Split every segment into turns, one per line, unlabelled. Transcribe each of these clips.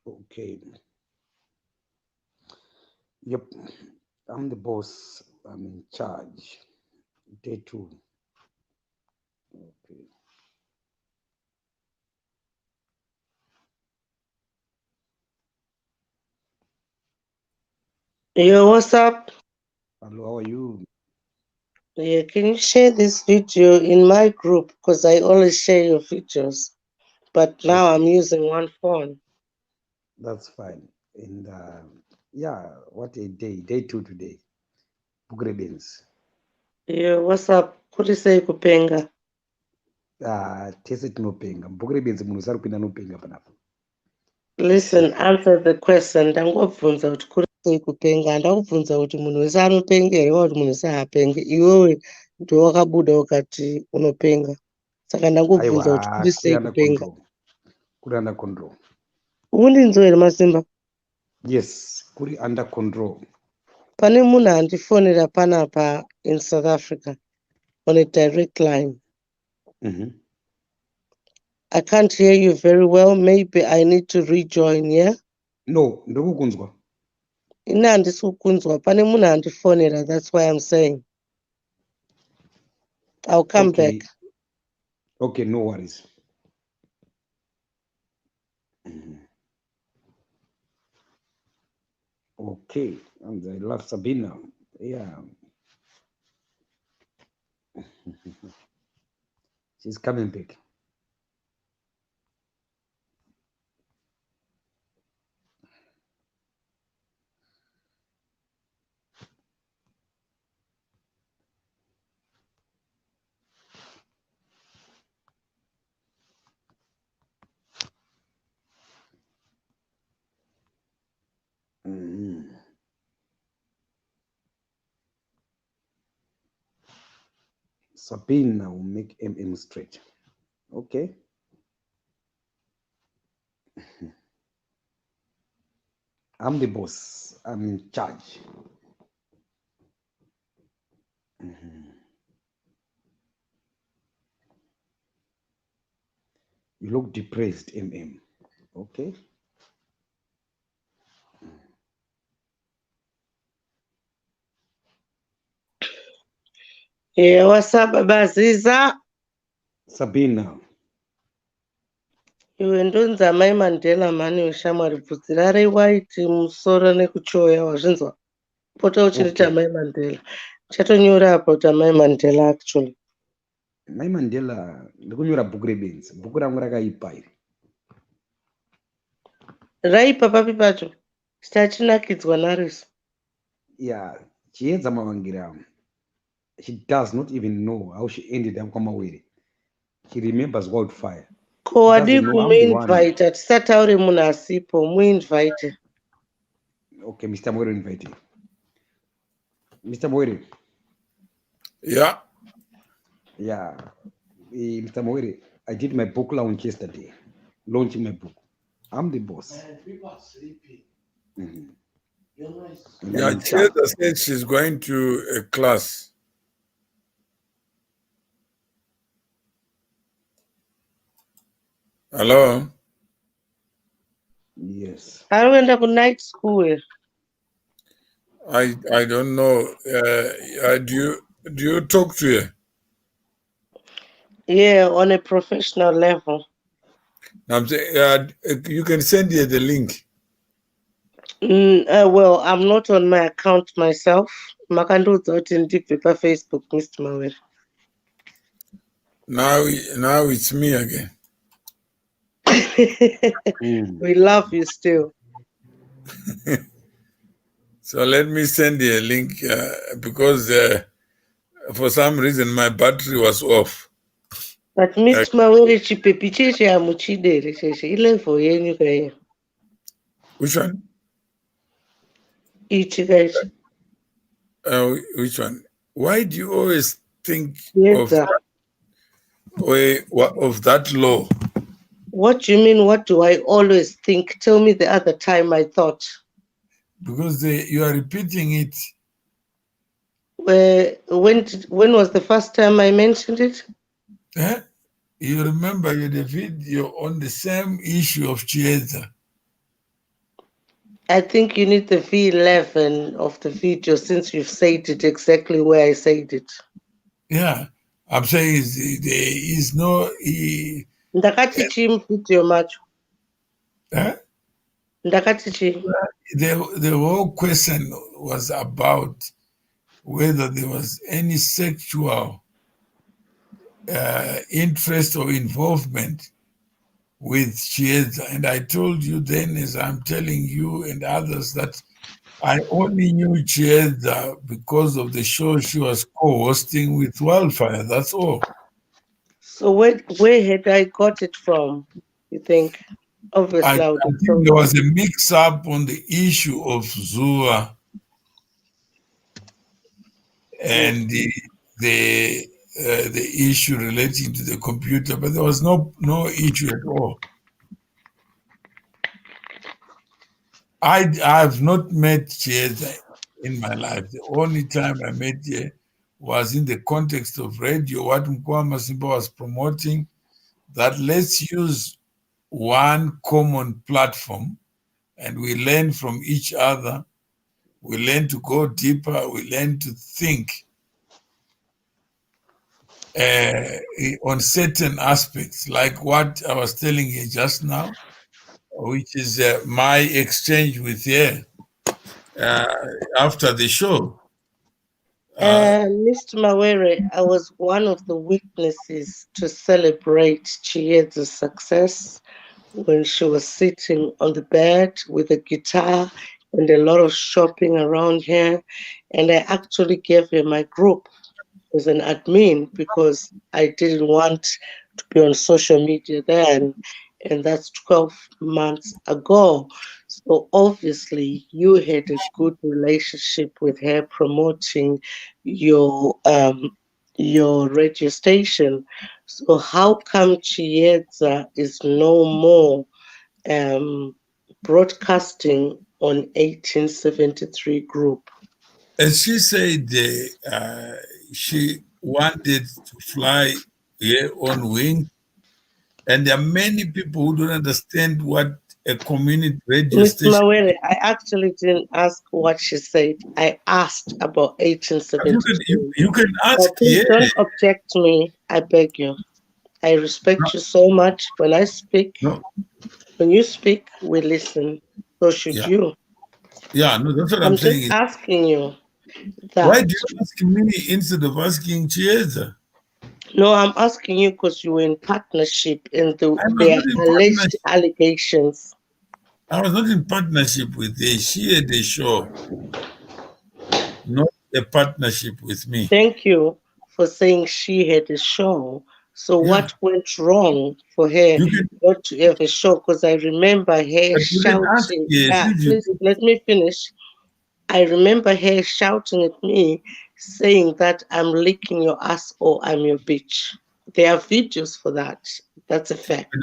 Okay. Yep. I'm the boss. I'm in charge. Day two. Okay.
Yo, what's up?
Hello, how are you?
Yeah, can you share this video in my group? Because I always share your pictures, but now I'm
Okay,
using one phone.
that's fine. And yeah, what a day. Day two today. Book ribbons.
Yo, what's up? Kuri sei kupenga.
Tese tinopenga. Book ribbons munhu usari kupinda nopenga panapa.
Listen, answer the question. Ndangobvunza kuti kuri sei kupenga. Handakubvunza kuti munhu wese anopenga here kana kuti munhu wese haapengi. Iwewe ndiwe wakabuda ukati unopenga. Saka ndangobvunza kuti
Aiwa,
kuri
kuri
sei
under
kupenga.
control. Kuri under control.
Undinzwa here Masimba?
Yes, kuri under control.
Pane munhu andifonera panapa in South Africa on a direct line.
Mm-hmm.
I can't hear you very well. Maybe I need to rejoin, yeah?
No, ndikukunzwa.
Ine handisi kukunzwa. Pane munhu andifonera, that's why I'm saying. I'll come back.
Okay, okay, no worries. Mhm. Okay, and I love Sabina. Yeah, she's coming back. Mhm. Sabina will make MM straight. Okay. I'm the boss. I'm in charge. Mhm. You look depressed, MM. Okay.
Yeah, what's up, Baziza?
Sabina.
Iwe ndonzi amai Mandela mhani weshamwari bvudzi rarewaiti musoro nekuchoya wazvinzwa? Pota uchinditi
Okay.
amai Mandela. Chatonyora apa kuti amai Mandela actually.
Mai Mandela, ndikunyora bhuku rebenzi. Bhuku rangu rakaipa iri.
Raipa papi pacho? Chachinakidzwa nariso.
Yeah, chiedza mavangira. She does not even know how she ended up Kwamawere. She remembers wildfire.
Ko
She
wadi
doesn't know I'm the one.
kumuinvite tisataure munhu asipo muinvite.
Okay, Mr. Mwere invited. Mr. Mwere.
Yeah.
Yeah. Mr. Mwere, I did my book launch yesterday. Launching my book. I'm the boss.
People are sleeping.
Mhm.
Mm-hmm.
And
Yeah,
I'm in charge.
Cheta said she's going to a class. Hello?
Yes.
Arikuenda ku-night school here.
I don't know. Do you talk to her?
Yeah, on a professional level.
I'm saying, you can send her the link.
Well, I'm not on my account myself. Makandiudza kuti ndibve paFacebook, Mr. Mawere.
Now it's me again.
We love you still.
So let me send you a link because for some reason my battery was off.
But Mr. Mawere, chipepi cheche hamuchidere cheche. Ilevel yenyu kaya.
Which one?
Ichi kaichi.
Which one? Why do you always think
Yedza.
of that law?
What do you mean, what do I always think? Tell me the other time I thought.
Because you are repeating it.
When was the first time I mentioned it?
You remember you had a video on the same issue of Chiesa.
I think you need the V11 of the video since you've said it exactly where I said it.
Yeah, I'm saying there is no.
Ndakati chi video macho? Ndakati chi?
The whole question was about whether there was any sexual interest or involvement with Chieza. And I told you then, as I'm telling you and others, that I only knew Chieza because of the show she was co-hosting with Wildfire. That's all.
So where had I got it from, you think? Obviously, I would have
think
told
there
you.
was a mix-up on the issue of Zua and the issue relating to the computer, but there was no issue at all. I've not met Chieza in my life. The only time I met her was in the context of radio, what Mkwama Simba was promoting, that let's use one common platform and we learn from each other. We learn to go deeper. We learn to think on certain aspects, like what I was telling you just now, which is my exchange with her after the show.
Mr. Mawere, I was one of the witnesses to celebrate Chieza's success when she was sitting on the bed with a guitar and a lot of shopping around her. And I actually gave her my group as an admin because I didn't want to be on social media then. And that's 12 months ago. So obviously, you had a good relationship with her promoting your radio station. So how come Chieza is no more broadcasting on 1873 Group?
As she said, she wanted to fly her own wing, and there are many people who don't understand what a community radio
Ms.
station.
Mawere, I actually didn't ask what she said. I asked about 1873.
You can ask
But please
her.
don't object to me. I beg you. I respect you so much. When I speak,
No.
when you speak, we listen. So should you.
Yeah, no, that's what
I'm
I'm saying.
just asking you that.
Why do you ask me instead of asking Chieza?
No, I'm asking you because you were in partnership in their
not in
alleged
partnership.
allegations.
I was not in partnership with her. She had a show, not a partnership with me.
Thank you for saying she had a show. So what went wrong for her not to have a show? Because I remember her shouting. Please let me finish. I remember her shouting at me, saying that I'm licking your ass or I'm your bitch. There are videos for that. That's a fact.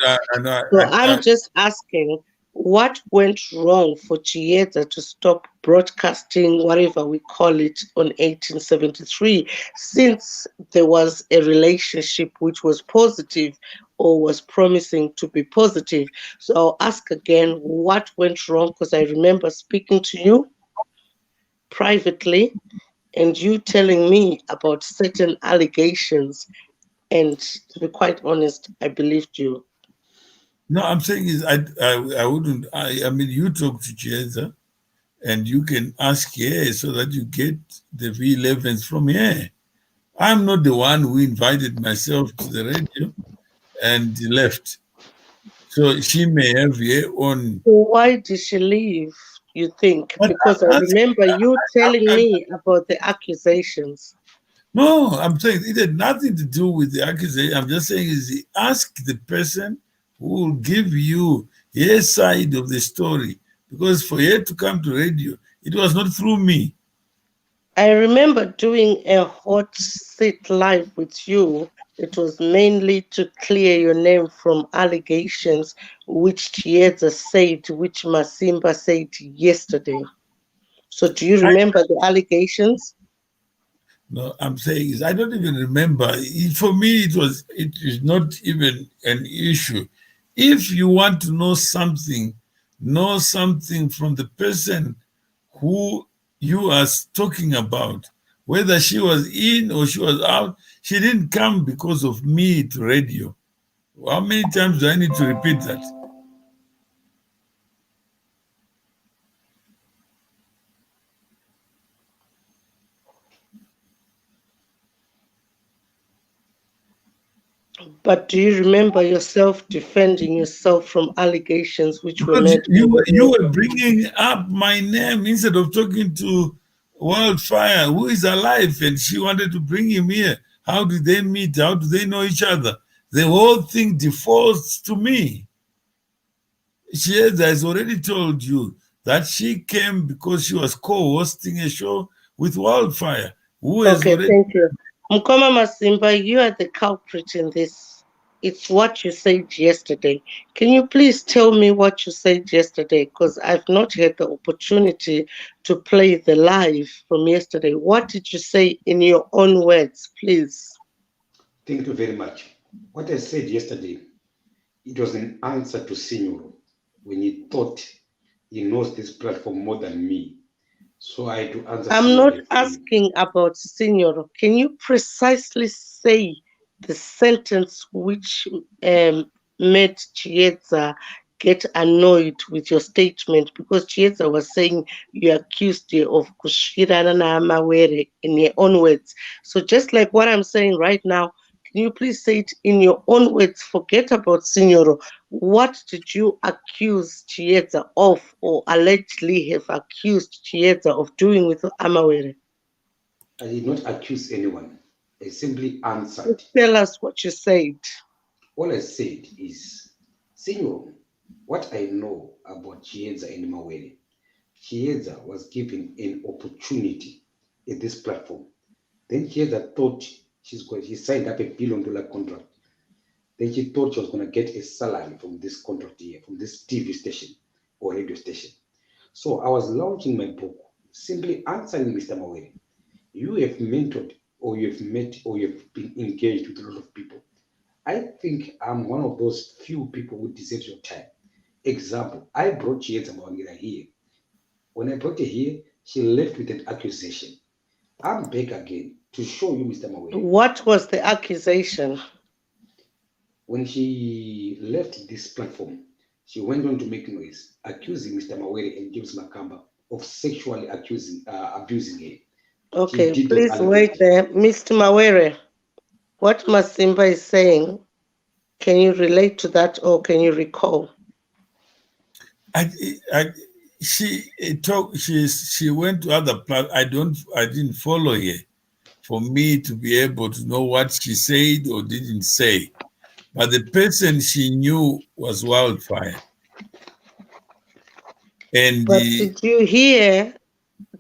So I'm just asking, what went wrong for Chieza to stop broadcasting, whatever we call it, on 1873, since there was a relationship which was positive or was promising to be positive? So I'll ask again, what went wrong? Because I remember speaking to you privately and you telling me about certain allegations. And to be quite honest, I believed you.
No, I'm saying is I wouldn't. I mean, you talk to Chieza, and you can ask her so that you get the V11s from her. I'm not the one who invited myself to the radio and left. So she may have her own.
So why did she leave, you think? Because I remember you telling me about the accusations.
No, I'm saying it had nothing to do with the accusation. I'm just saying is ask the person who will give you her side of the story. Because for her to come to radio, it was not through me.
I remember doing a hot seat live with you. It was mainly to clear your name from allegations which Chieza said, which Masimba said yesterday. So do you remember the allegations?
No, I'm saying is I don't even remember. For me, it is not even an issue. If you want to know something know something from the person who you are talking about. Whether she was in or she was out, she didn't come because of me to radio. How many times do I need to repeat that?
But do you remember yourself defending yourself from allegations which were
Because
made?
you were bringing up my name instead of talking to Wildfire, who is alive, and she wanted to bring him here. How did they meet? How do they know each other? The whole thing defaults to me. She has already told you that she came because she was co-hosting a show with Wildfire, who has
Okay,
already...
thank you. Mkoma Masimba, you are the culprit in this. It's what you said yesterday. Can you please tell me what you said yesterday? Because I've not had the opportunity to play the live from yesterday. What did you say in your own words, please?
Thank you very much. What I said yesterday, it was an answer to Signor when he thought he knows this platform more than me. So I had to answer.
I'm not asking about Signor. Can you precisely say the sentence which made Chiesa get annoyed with your statement? Because Chiesa was saying you accused her of kushirana na Mawere in your own words. So just like what I'm saying right now, can you please say it in your own words? Forget about Signor. What did you accuse Chiesa of, or allegedly have accused Chiesa of doing with Amawere?
I did not accuse anyone. I simply answered.
Just tell us what you said.
All I said is, Signor, what I know about Chiesa and Mawere, Chiesa was given an opportunity in this platform. Then Chiesa thought she signed up $1 billion contract. Then she thought she was going to get a salary from this contract here, from this TV station or radio station. So I was launching my book, simply answering Mr. Mawere. You have mentored, or you have met, or you have been engaged with a lot of people. I think I'm one of those few people who deserves your time. Example, I brought Chiesa Mawere here. When I brought her here, she left with an accusation. I'm back again to show you, Mr. Mawere.
What was the accusation?
When she left this platform, she went on to make noise, accusing Mr. Mawere and James Makamba of sexually abusing her.
Okay, please wait there. Mr. Mawere, what Masimba is saying, can you relate to that or can you recall?
She went to other platforms. I didn't follow her for me to be able to know what she said or didn't say. But the person she knew was Wildfire. And
did you hear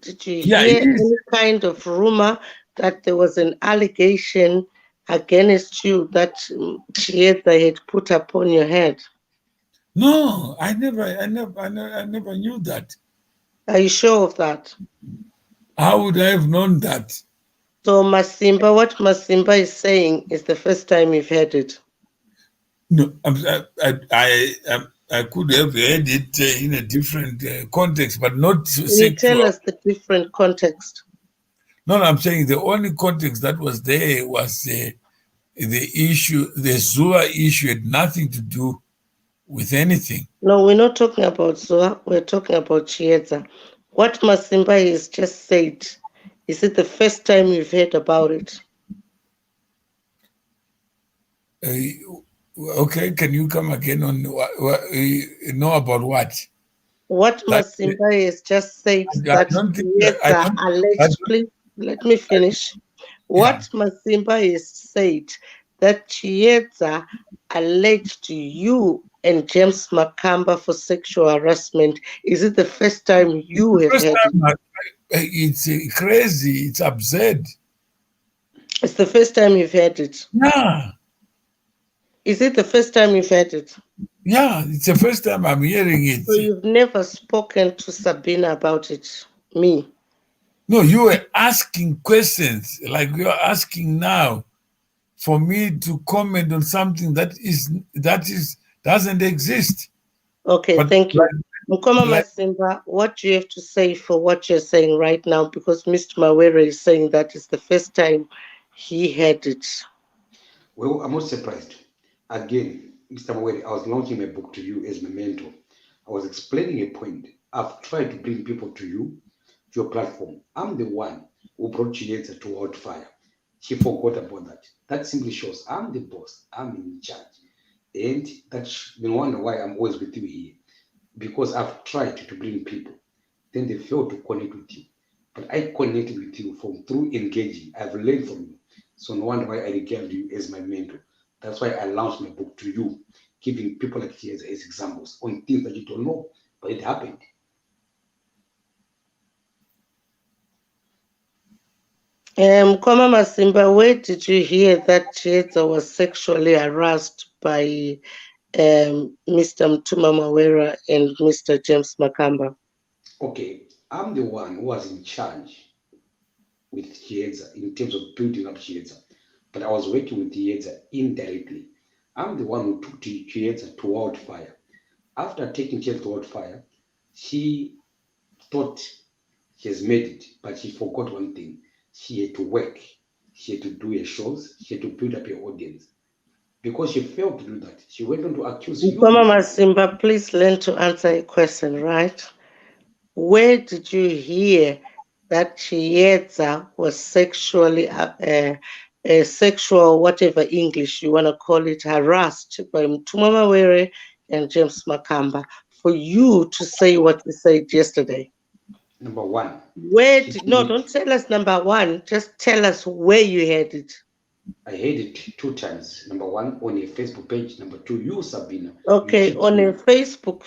any kind of rumor that there was an allegation against you that Chiesa had put upon your head?
No, I never knew that.
Are you sure of that?
How would I have known that?
So Masimba, what Masimba is saying is the first time you've heard it.
No, I could have heard it in a different context, but not
sexual. Can you tell us the different context?
No, I'm saying the only context that was there was the issue, the Zua issue had nothing to do with anything.
No, we're not talking about Zua, we're talking about Chiesa. What Masimba has just said, is it the first time you've heard about it?
Okay, can you come again on know about what?
What Masimba has just said that Chiesa alleged, please let me finish. What Masimba has said that Chiesa alleged you and James Makamba for sexual harassment. Is it the first time you have heard it?
It's crazy. It's absurd.
It's the first time you've heard it?
Yeah.
Is it the first time you've heard it?
Yeah, it's the first time I'm hearing it.
So you've never spoken to Sabina about it? Me?
No, you were asking questions like you're asking now for me to comment on something that doesn't exist.
Okay, but thank you. Mukoma
Like,
Masimba, what do you have to say for what you're saying right now? Because Mr. Mawere is saying that it's the first time he had it.
Well, I'm not surprised. Again, Mr. Mwere, I was launching my book to you as my mentor. I was explaining a point. I've tried to bring people to you, to your platform. I'm the one who brought Chiesa to Wildfire. She forgot about that. That simply shows I'm the boss. I'm in charge. And that's no wonder why I'm always with you here. Because I've tried to bring people. Then they fail to connect with you. But I connected with you from through engaging. I've learned from you. So no wonder why I regard you as my mentor. That's why I launched my book to you, giving people like you as examples on things that you don't know, but it happened.
Mukoma Masimba, where did you hear that Chiesa was sexually harassed by Mr. Mtuma Mawera and Mr. James Makamba?
Okay, I'm the one who was in charge with Chiesa in terms of building up Chiesa, but I was working with Chiesa indirectly. I'm the one who took Chiesa to Wildfire. After taking Chiesa to Wildfire, she thought she has made it, but she forgot one thing. She had to work. She had to do her shows. She had to build up her audience. Because she failed to do that, she went on to accuse you.
Mukoma Masimba, please learn to answer a question, right? Where did you hear that Chiesa was sexually, sexual, whatever English you want to call it, harassed by Mtuma Mawere and James Makamba, for you to say what you said yesterday?
Number one,
Where
she
did, no,
did-
don't tell us number one, just tell us where you heard it.
I heard it 2 times. Number one, on a Facebook page. Number two, you, Sabina.
Okay,
you
on a Facebook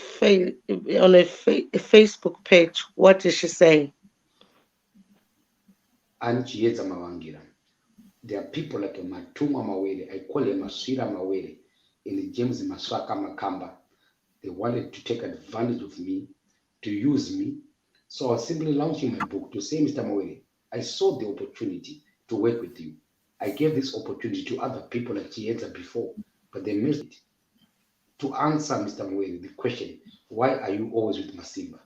Facebook page, what is she saying?
and Chiesa Mawangira. There are people like Matuma Mawere, I call him Masira Mawere, and James Maswaka Makamba. They wanted to take advantage of me, to use me. So I was simply launching my book to say, Mr. Mawere, I saw the opportunity to work with you. I gave this opportunity to other people like Chiesa before, but they missed it. To answer Mr. Mawere the question, why are you always with Masimba?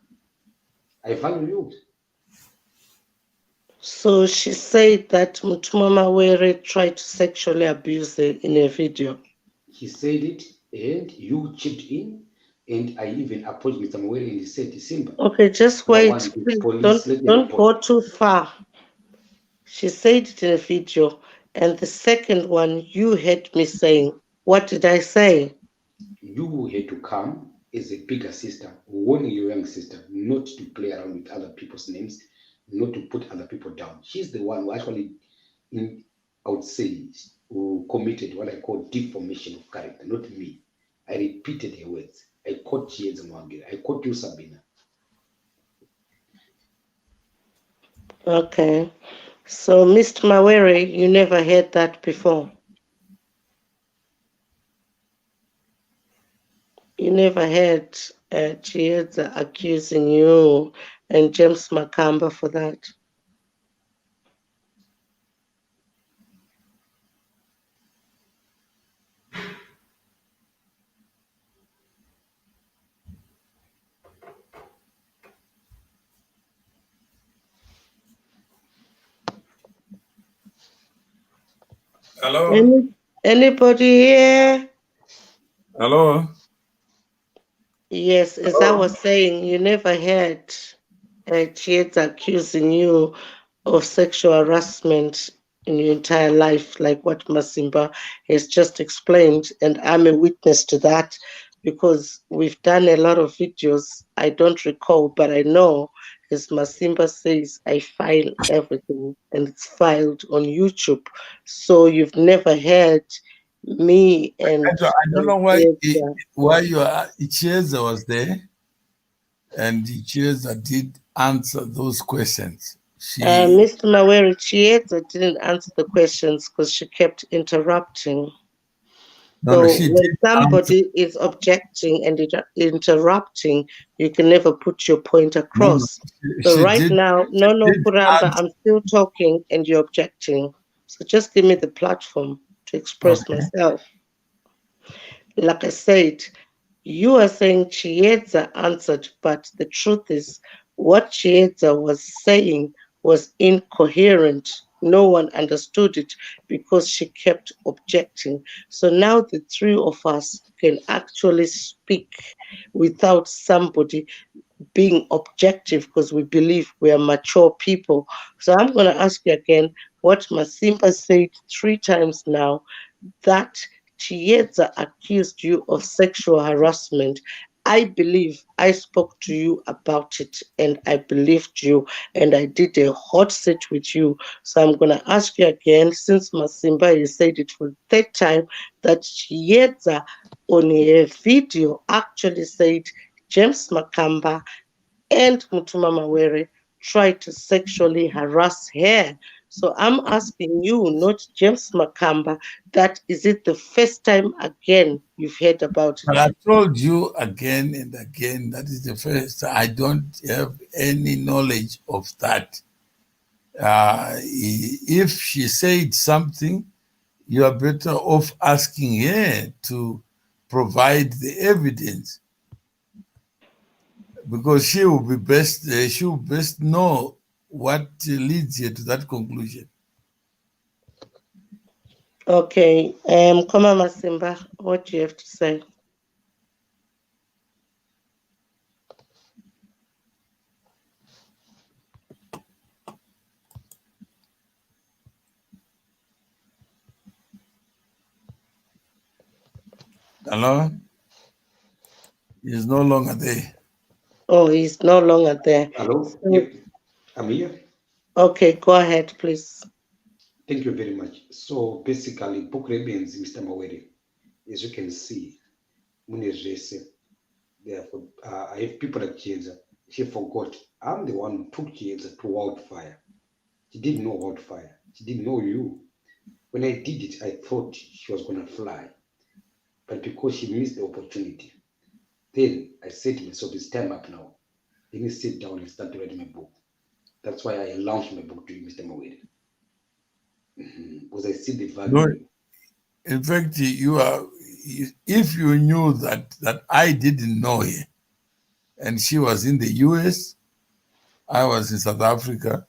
I value you.
So she said that Mtuma Mawere tried to sexually abuse her in a video.
He said it, and you chipped in, and I even approached Mr. Mawere and he said, Simba.
Okay, just
Number
wait,
one, the
please.
police, let me
Don't
report.
go too far. She said it in a video, and the second one you heard me saying. What did I say?
You had to come as a bigger sister, warning your young sister not to play around with other people's names, not to put other people down. She's the one who actually, I would say, who committed what I call deformation of character, not me. I repeated her words. I caught Chiesa Mwangira. I caught you, Sabina.
Okay. So, Mr. Mawere, you never heard that before. You never heard Chiesa accusing you and James Makamba for that.
hello?
Anybody here?
Hello?
Yes, as I was saying, you never heard Chiesa accusing you of sexual harassment in your entire life, like what Masimba has just explained. And I'm a witness to that because we've done a lot of videos. I don't recall, but I know, as Masimba says, I file everything and it's filed on YouTube. So you've never heard me and
I don't know
Chiesa.
why Chiesa was there, and Chiesa did answer those questions.
Mr. Mawere, Chiesa didn't answer the questions because she kept interrupting.
No,
So
she
when
did answer.
somebody is objecting and interrupting, you can never put your point across. So
She
right
did,
now,
she
no,
did
Kuramba,
answer.
I'm still talking and you're objecting. So just give me the platform to express
Okay.
myself. Like I said, You are saying Chiedza answered, but the truth is, what Chiedza was saying was incoherent. No one understood it because she kept objecting. So now the three of us can actually speak without somebody being objective because we believe we are mature people. So I'm going to ask you again what Masimba said 3 times now, that Chiedza accused you of sexual harassment. I believe I spoke to you about it and I believed you and I did a hot seat with you. So I'm going to ask you again, since Masimba you said it for the third time, that Chiedza on a video actually said James Makamba and Mutuma Mawere tried to sexually harass her. So I'm asking you, not James Makamba, that is it the first time again you've heard about
But
it?
I told you again and again, that is the first. I don't have any knowledge of that. If she said something, you are better off asking her to provide the evidence, because she will be best. She will best know what leads her to that conclusion.
Okay, Koma Masimba, what do you have to say?
Hello, he's no longer there.
Oh, he's no longer there.
Hello?
So,
Yep, I'm here.
okay, go ahead, please.
Thank you very much. So basically, book Rebens, Mr. Mawere, as you can see, Mune Jesse, therefore, I have people like Chienza. She forgot. I'm the one who took Chienza to wildfire. She didn't know wildfire. She didn't know you. When I did it, I thought she was going to fly. But because she missed the opportunity, then I said to myself, it's time up now. Let me sit down and start writing my book. That's why I launched my book to you, Mr. Mawere. Because I see the value.
No, in fact, you are. If you knew that I didn't know her, and she was in the U.S., I was in South Africa,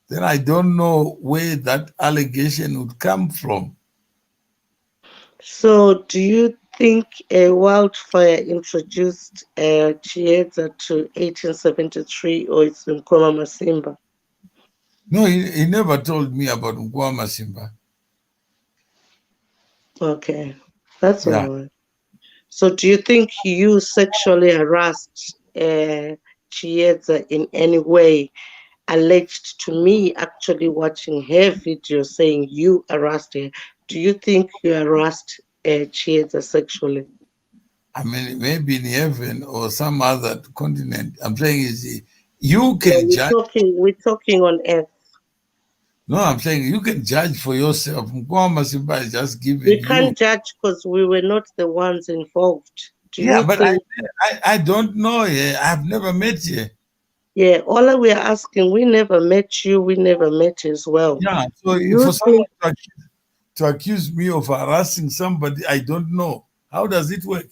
then I don't know where that allegation would come from.
So, do you think a wildfire introduced Chiedza to 1873 or it's Nkoma Masimba?
No, he never told me about Nkwama Simba.
Okay, that's
Yeah.
all right. So, do you think you sexually harassed Chiedza in any way? Alleged to me actually watching her video saying you harassed her. Do you think you harassed Chiedza sexually?
I mean, maybe in heaven or some other continent. I'm saying is you
No,
can judge.
we're talking on earth.
No, I'm saying you can judge for yourself. Nkwama Simba is just
We
giving you.
can't judge because we were not the ones involved. Do
Yeah,
you
but
think?
I don't know her. I've never met her.
Yeah, all we are asking, we never met you, we never met as well.
Yeah, so
Do
for
you
someone
think
to accuse me of harassing somebody I don't know, how does it work?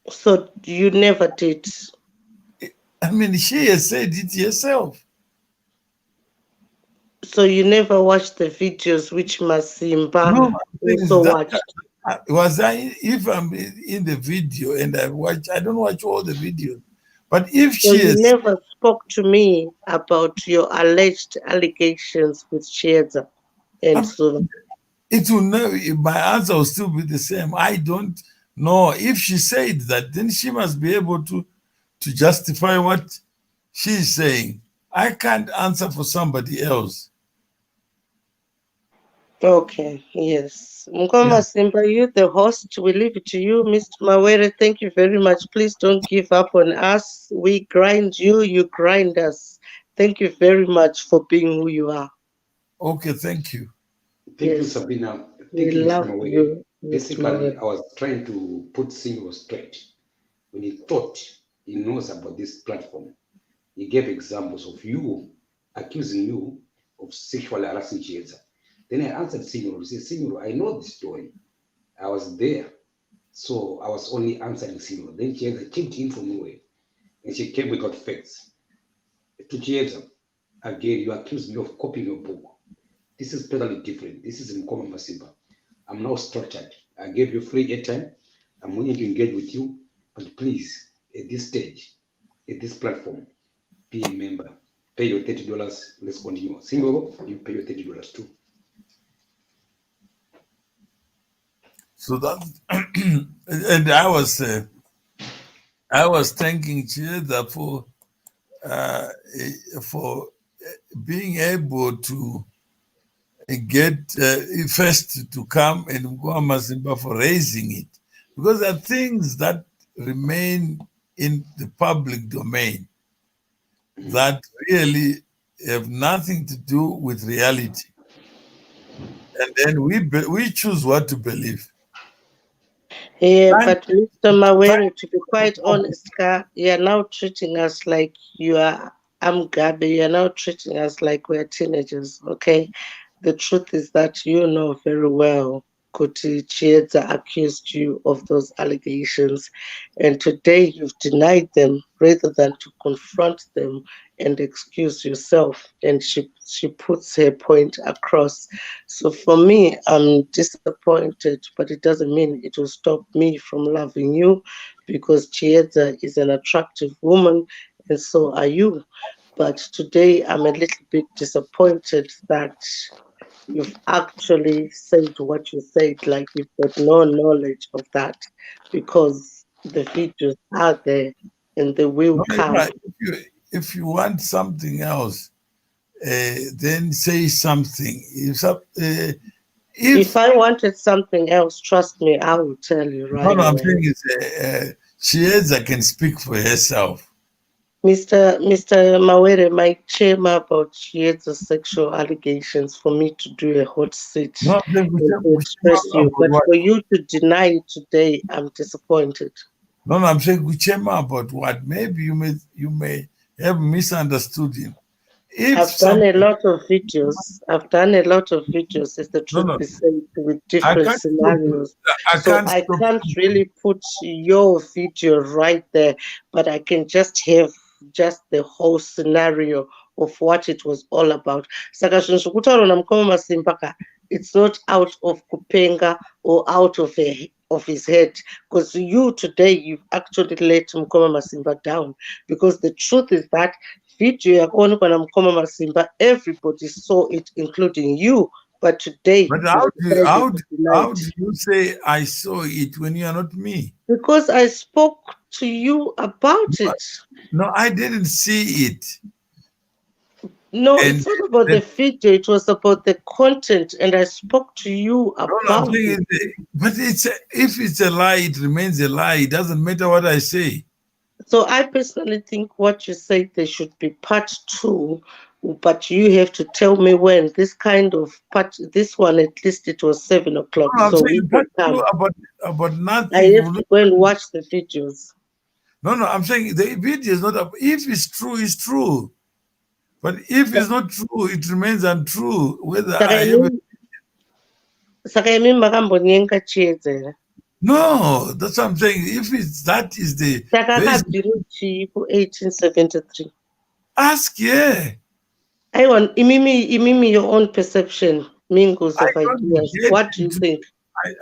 so? You never did.
I mean, she has said it herself.
So you never watched the videos which Masimba
No, things
also
that
watched.
was I. If I'm in the video and I don't watch all the videos. But if
So
she
you
has,
never spoke to me about your alleged allegations with Chiedza and so.
it will never. My answer will still be the same. I don't know. If she said that, then she must be able to justify what she's saying. I can't answer for somebody else.
Okay, yes.
Yeah.
Mkoma Simba, you the host. We leave it to you, Mr. Mawere. Thank you very much. Please don't give up on us. We grind you, you grind us. Thank you very much for being who you are.
Okay. Thank you.
Thank you,
Yes,
Sabina.
we
Thank you, Mr.
love
Mawere.
you, Mr.
Basically,
Mawere.
I was trying to put Singo straight. When he thought he knows about this platform, he gave examples of you accusing you of sexually harassing Chiesa. Then I answered Singo, I said, Singo, I know the story. I was there. So I was only answering Simo. Then Chieza chipped in from nowhere and she came with facts. To Chieza, again, you accused me of copying your book. This is totally different. This is Mkoma Masimba. I'm now structured. I gave you free airtime. I'm willing to engage with you, but please, at this stage, at this platform, be a member. Pay your $30. Let's continue. Single, you pay your $30 too.
So that, and I was thanking Chieza for being able to get first to come and Mkoma Masimba for raising it, because there are things that remain in the public domain that really have nothing to do with reality, and then we choose what to believe.
Yeah,
Trying-
but Mr. Mawere, to be quite honest, you're now treating us like you are Gabi. You're now treating us like we're teenagers, okay? The truth is that you know very well Kuti Chieza accused you of those allegations, and today you've denied them rather than to confront them and excuse yourself. And she puts her point across. So for me, I'm disappointed, but it doesn't mean it will stop me from loving you, because Chieza is an attractive woman, and so are you. But today I'm a little bit disappointed that you've actually said what you said, like you've got no knowledge of that, because the videos are there and they will come.
If you want something else, then say something.
If I wanted something else, trust me, I will tell you right
I'm
away.
saying is Chieza can speak for herself.
Mr. Mawere might shame about Chieza's sexual allegations for me to do a hot seat
No,
and to express you, but for you to deny it today, I'm disappointed.
No, I'm saying Kuchema about what? Maybe you may have misunderstood him.
I've done a lot of videos. Is the truth be said, with different scenarios. I can't really put your video right there, but I can just have just the whole scenario of what it was all about. Saka zvinhu zvokutaura naMukoma Masimba, it's not out of kupenga or out of his head, because you today you've actually let Mukoma Masimba down, because the truth is that video yakaonekwa naMukoma Masimba, everybody saw it, including you. But today,
but how do you say I saw it when you are not me?
Because I spoke to you about it.
No, I didn't see it.
No, it's not about the video. It was about the content, and I spoke to you about it.
But if it's a lie, it remains a lie. It doesn't matter what I say.
So I personally think what you say, there should be part 2, but you have to tell me when. This kind of part, this one at least it was 7 o'clock.
No,
so
we can come about nothing.
I have to go and watch the videos.
No, I'm saying the video is not. If it's true, it's true. But if it's not true, it remains untrue. Whether I have. No, that's what I'm saying. If that is the
1873.
Ask, yeah.
I want imimi your own perception, mingles of ideas. What do you think?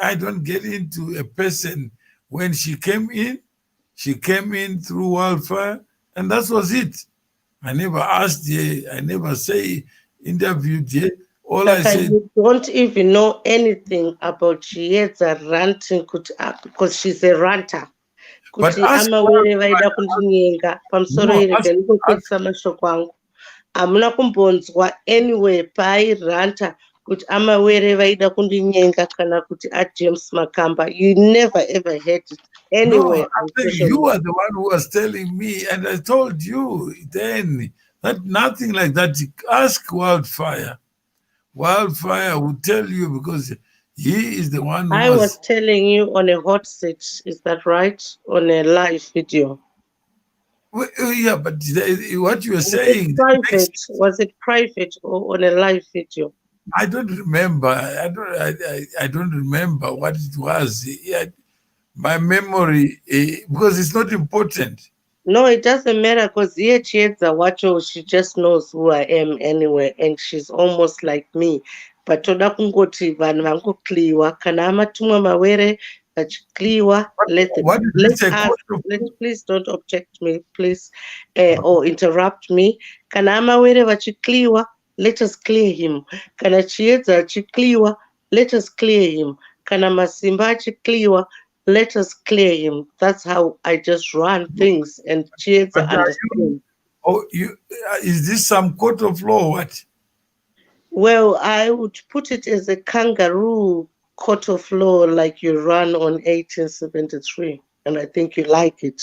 I don't get into a person. When she came in through wildfire, and that was it. I never asked her, I never interviewed her. All I said,
you don't even know anything about Chieza ranting because she's a ranter.
But
hamuna kumbonzwa anyway pairanta kuti Amawere vaida kundinyenga kana kuti aJames Makamba. You never ever heard it anywhere.
No, you are the one who was telling me, and I told you then that nothing like that. Ask Wildfire. Wildfire will tell you, because he is the one who
was telling you on a hot seat. Is that right? On a live video.
Well, yeah, but what you were saying...
Was it private or on a live video?
I don't remember. I don't remember what it was. my memory, because it's not important.
No, it doesn't matter because here Chiedza Wacho, she just knows who I am anyway, and she's almost like me. But toda kungoti vanhu vangokliwa kana amatumwa mawere vachikliwa,
What did you say?
please don't object me, please, or interrupt me. Kana amawere vachikliwa, let us clear him. Kana Chiedza achikliwa, let us clear him. Kana Masimba achikliwa, let us clear him. That's how I just run things, and Chiedza understand.
Is this some court of law or what?
Well, I would put it as a kangaroo court of law like you run on 1873, and I think you like it.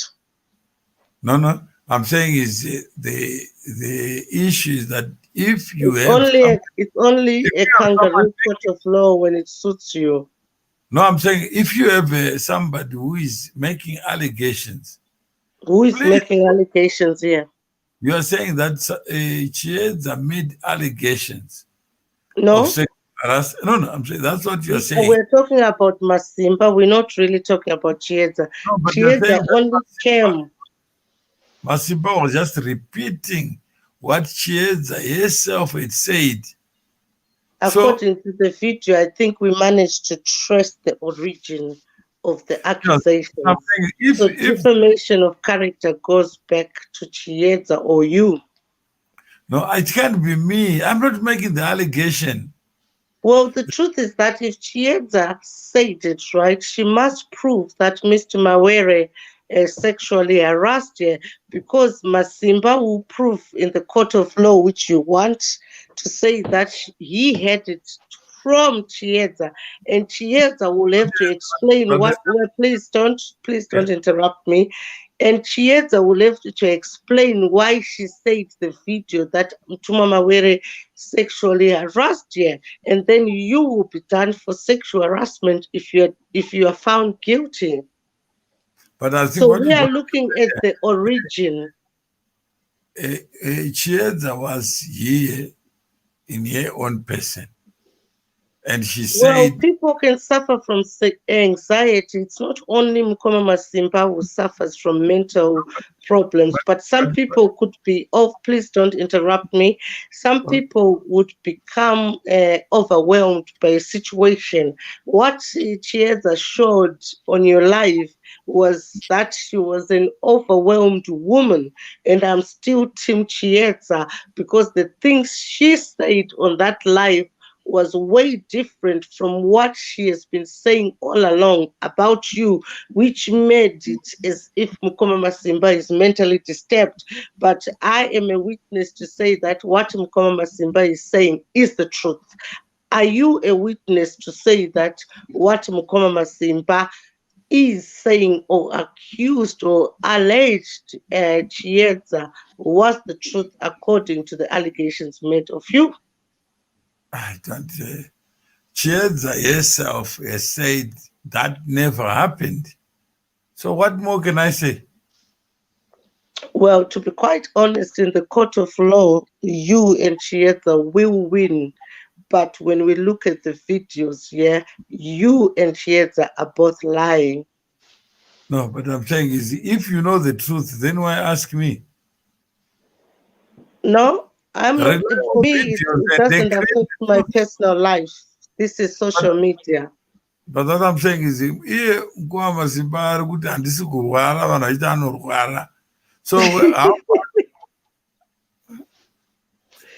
No. I'm saying is the issue is that if you
it's only a kangaroo court of law when it suits you.
No, I'm saying if you have somebody who is making allegations.
Who is making allegations here?
You are saying that Chiedza made allegations.
No.
No, I'm saying that's what you're saying.
We're talking about Masimba. We're not really talking about Chiedza.
No, but
Chiedza only came.
Masimba was just repeating what Chiedza herself had said.
According to the video, I think we managed to trace the origin of the accusation. So defamation of character goes back to Chiedza or you.
No, it can't be me. I'm not making the allegation.
Well, the truth is that if Chiedza said it, right, she must prove that Mr. Mawere sexually harassed her, because Masimba will prove in the court of law, which you want, to say that he had it from Chiedza, and Chiedza will have to explain please don't interrupt me. And Chiedza will have to explain why she said the video that Mtuma Mawere sexually harassed her, and then you will be done for sexual harassment if you are found guilty.
But I think
so we are looking at the origin.
Chiedza was here in her own person. And she said,
people can suffer from anxiety. It's not only Mukoma Masimba who suffers from mental problems, but some people could be, please don't interrupt me. Some people would become overwhelmed by a situation. What Chiedza showed on your life was that she was an overwhelmed woman, and I'm still Team Chiedza, because the things she said on that live was way different from what she has been saying all along about you, which made it as if Mukoma Masimba is mentally disturbed. But I am a witness to say that what Mukoma Masimba is saying is the truth. Are you a witness to say that what Mukoma Masimba is saying or accused or alleged Chiedza was the truth according to the allegations made of you?
I don't. Chiedza herself has said that never happened. So what more can I say?
Well, to be quite honest, in the court of law, you and Chiedza will win. But when we look at the videos, you and Chiedza are both lying.
No, but I'm saying is, if you know the truth, then why ask me?
No. I'm not, it doesn't affect my personal life. This is social media.
But what I'm saying is, so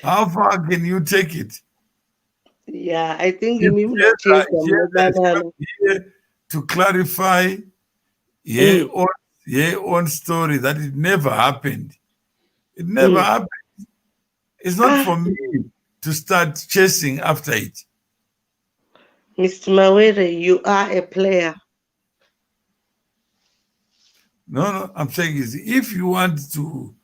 how far can you take it?
Yeah, I think
you need to clarify your own story that it never happened. It never happened. It's not for me to start chasing after it.
Mr. Mawere, you are a player.
No, I'm saying is, if you want to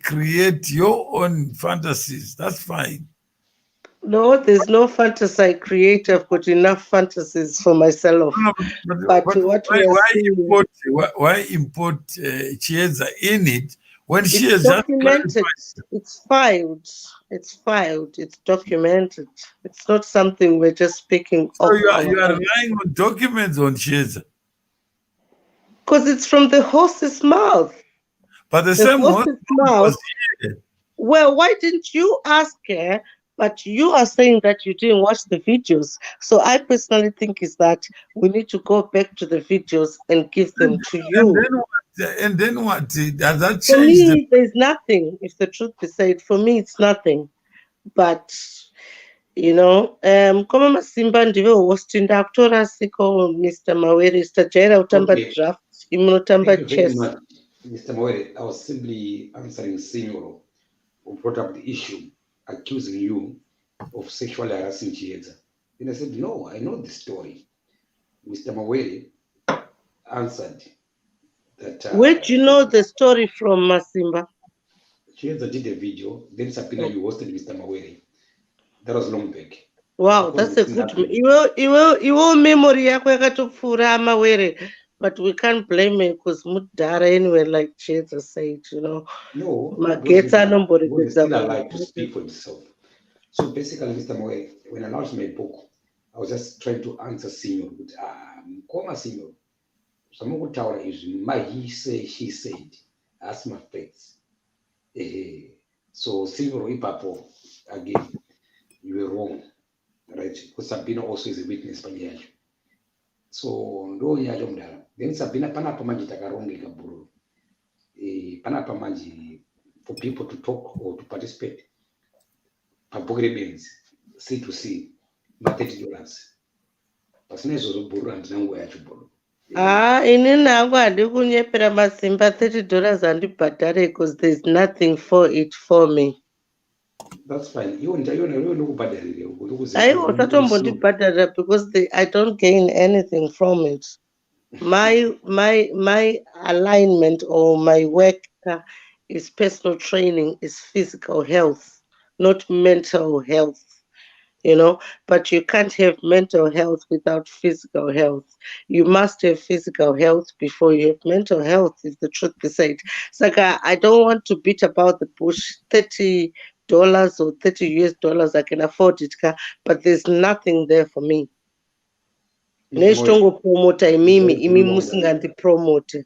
create your own fantasies, that's fine.
No, there's no fantasy I create. I've got enough fantasies for myself.
No, but what why import Chiedza in it When she
It's
has just
documented.
clarified.
It's filed. It's filed. It's documented. It's not something we're just speaking
So
off
you are
our head.
relying on documents on Chieza.
Because it's from the horse's mouth.
But the
The
same one
horse's mouth.
was here.
Well, why didn't you ask her? But you are saying that you didn't watch the videos. So I personally think is that we need to go back to the videos and give them to
And
you.
then what? And then what? Does that
For
change the
me, there's nothing. If the truth be said, for me, it's nothing. But you know, koma masimba ndive host ndakutora siko Mr. Mawere stajaira kutamba
Okay,
draft imunotamba
thank you very
chess.
much, Mr. Moere. I was simply answering Signor, who brought up the issue, accusing you of sexually harassing Chieza. And I said, no, I know the story. Mr. Mawere answered that
Where do you know the story from, Masimba?
Chieza did a video, then Sabina, you hosted Mr. Mawere. That was long back.
Wow,
Because
that's a
it's
good.
nothing.
Iwo memory yako yakatopfuura Mawere, but we can't blame her because mudhara anyway, like Chieza said, you know.
No,
Magetsi
God
anomborekedza
is still
vanhu.
alive to speak for himself. So basically, Mr. Moe, when I launched my book, I was just trying to answer Signor with Koma Signor. Some would tell is my he say, she said, that's my facts. So Signor Ipapo, again, you were wrong, right? Because Sabina also is a witness, Panyajo. So ndo nyayo mdala. Then Sabina panapa manji takarongeka bro. Panapa manji for people to talk or to participate. Pabogre beans, C to C, not $30. Pasina izvozvo bhuru handinangu yacho bhuru.
Inini hangu handi kunyepera Masimba $30 handibhadhare because there's nothing for it for me.
That's fine. Iwo ndokubhadharire uko
Aiwa usatombondibhadharira because I don't gain anything from it. My alignment or my work is personal training, is physical health, not mental health. You know, but you can't have mental health without physical health. You must have physical health before you have mental health, if the truth be said. It's like I don't want to beat about the bush. $30 or $30 I can afford it, but there's nothing there for me. Neshitongopromota imi musingandipromote.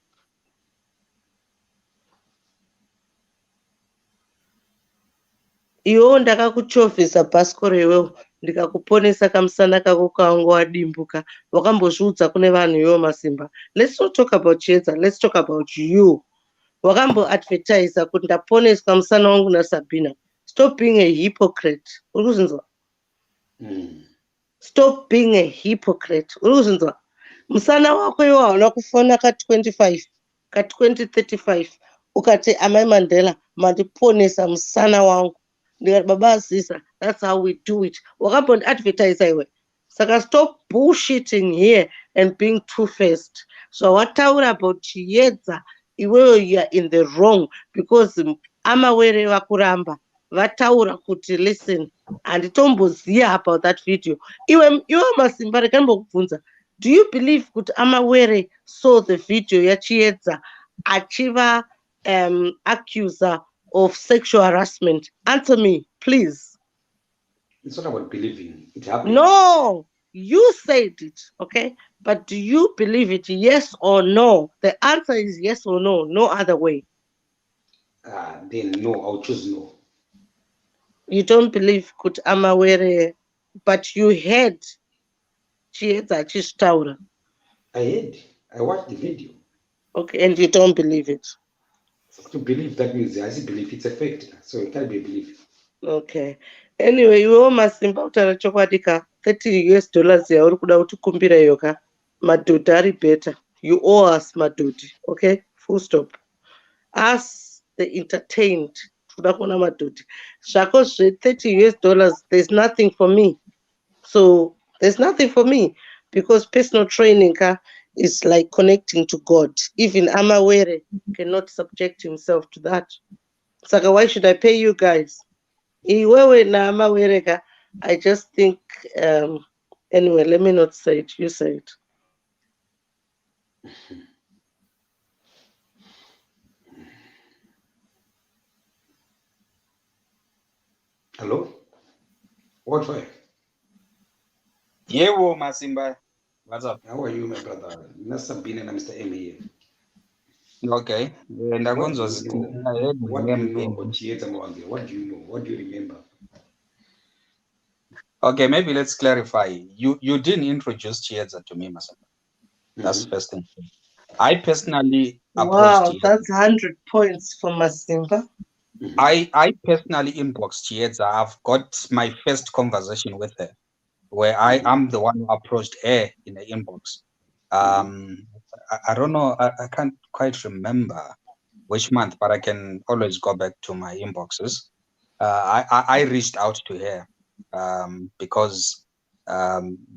Iwewo ndakakuchovhesa bhasikoro iwewo ndikakuponesa kamusana kako kawanga wadimbuka wakambozviudza kune vanhu iwewo Masimba. Let's not talk about Chieza, let's talk about you. Wakamboadvertisa kuti ndaponeswa musana wangu naSabina. Stop being a hypocrite. Uri kuzvinzwa? Stop being a hypocrite. Uri kuzvinzwa? Musana wako iwo hauna kufona ka25 ka2035 ukati Amai Mandela mandiponesa musana wangu. Ndikati baba Aziza, that's how we do it. Wakambondiadvertisa iwe. Saka stop bullshitting here and being two-faced. So wataura about Chieza, iwewe you are in the wrong because Amawere vakuramba vataura kuti listen, handitomboziva about that video. Iwe Masimba rekambokubvunza, do you believe kuti Amawere saw the video yaChieza achiva accuser of sexual harassment? Answer me, please.
It's not about believing. It happened.
No, you said it, okay? But do you believe it, yes or no? The answer is yes or no, no other way.
Then no, I'll choose no.
You don't believe Kut Amawere, but you heard Chieza Chishtaura.
I heard. I watched the video.
Okay, and you don't believe it.
To believe, that means I believe it's a fact. So it can't be a belief.
Okay. Anyway, iwewo Masimba utaura chokwadi ka $30 yauri kuda kutikumbira iyo ka madhodha ari better. You owe us madhodhi, okay? Full stop. Us the entertained kuda kuona madhodhi. Zvako $30, there's nothing for me. So there's nothing for me because personal training is like connecting to God. Even Amawere cannot subject himself to that. Saka, why should I pay you guys? Iwewe na Amawere, I just think, anyway, let me not say it. You say it.
Hello? Wildfire,
Yebo, Masimba. What's up?
how are you, my brother? Nasabine and Mr. M here.
Okay. And
What do
was
you know?
I heard my
What do you
name
know
in.
about Chieta Mwangi? What do you know? What do you remember?
Okay, maybe let's clarify. You didn't introduce Chieza to me, Masimba. That's first thing. I personally approached
Wow,
Chieza.
that's 100 points for Masimba.
I personally inboxed Chieza. I've got my first conversation with her, where I am the one who approached her in the inbox. I don't know. I can't quite remember which month, but I can always go back to my inboxes. I reached out to her because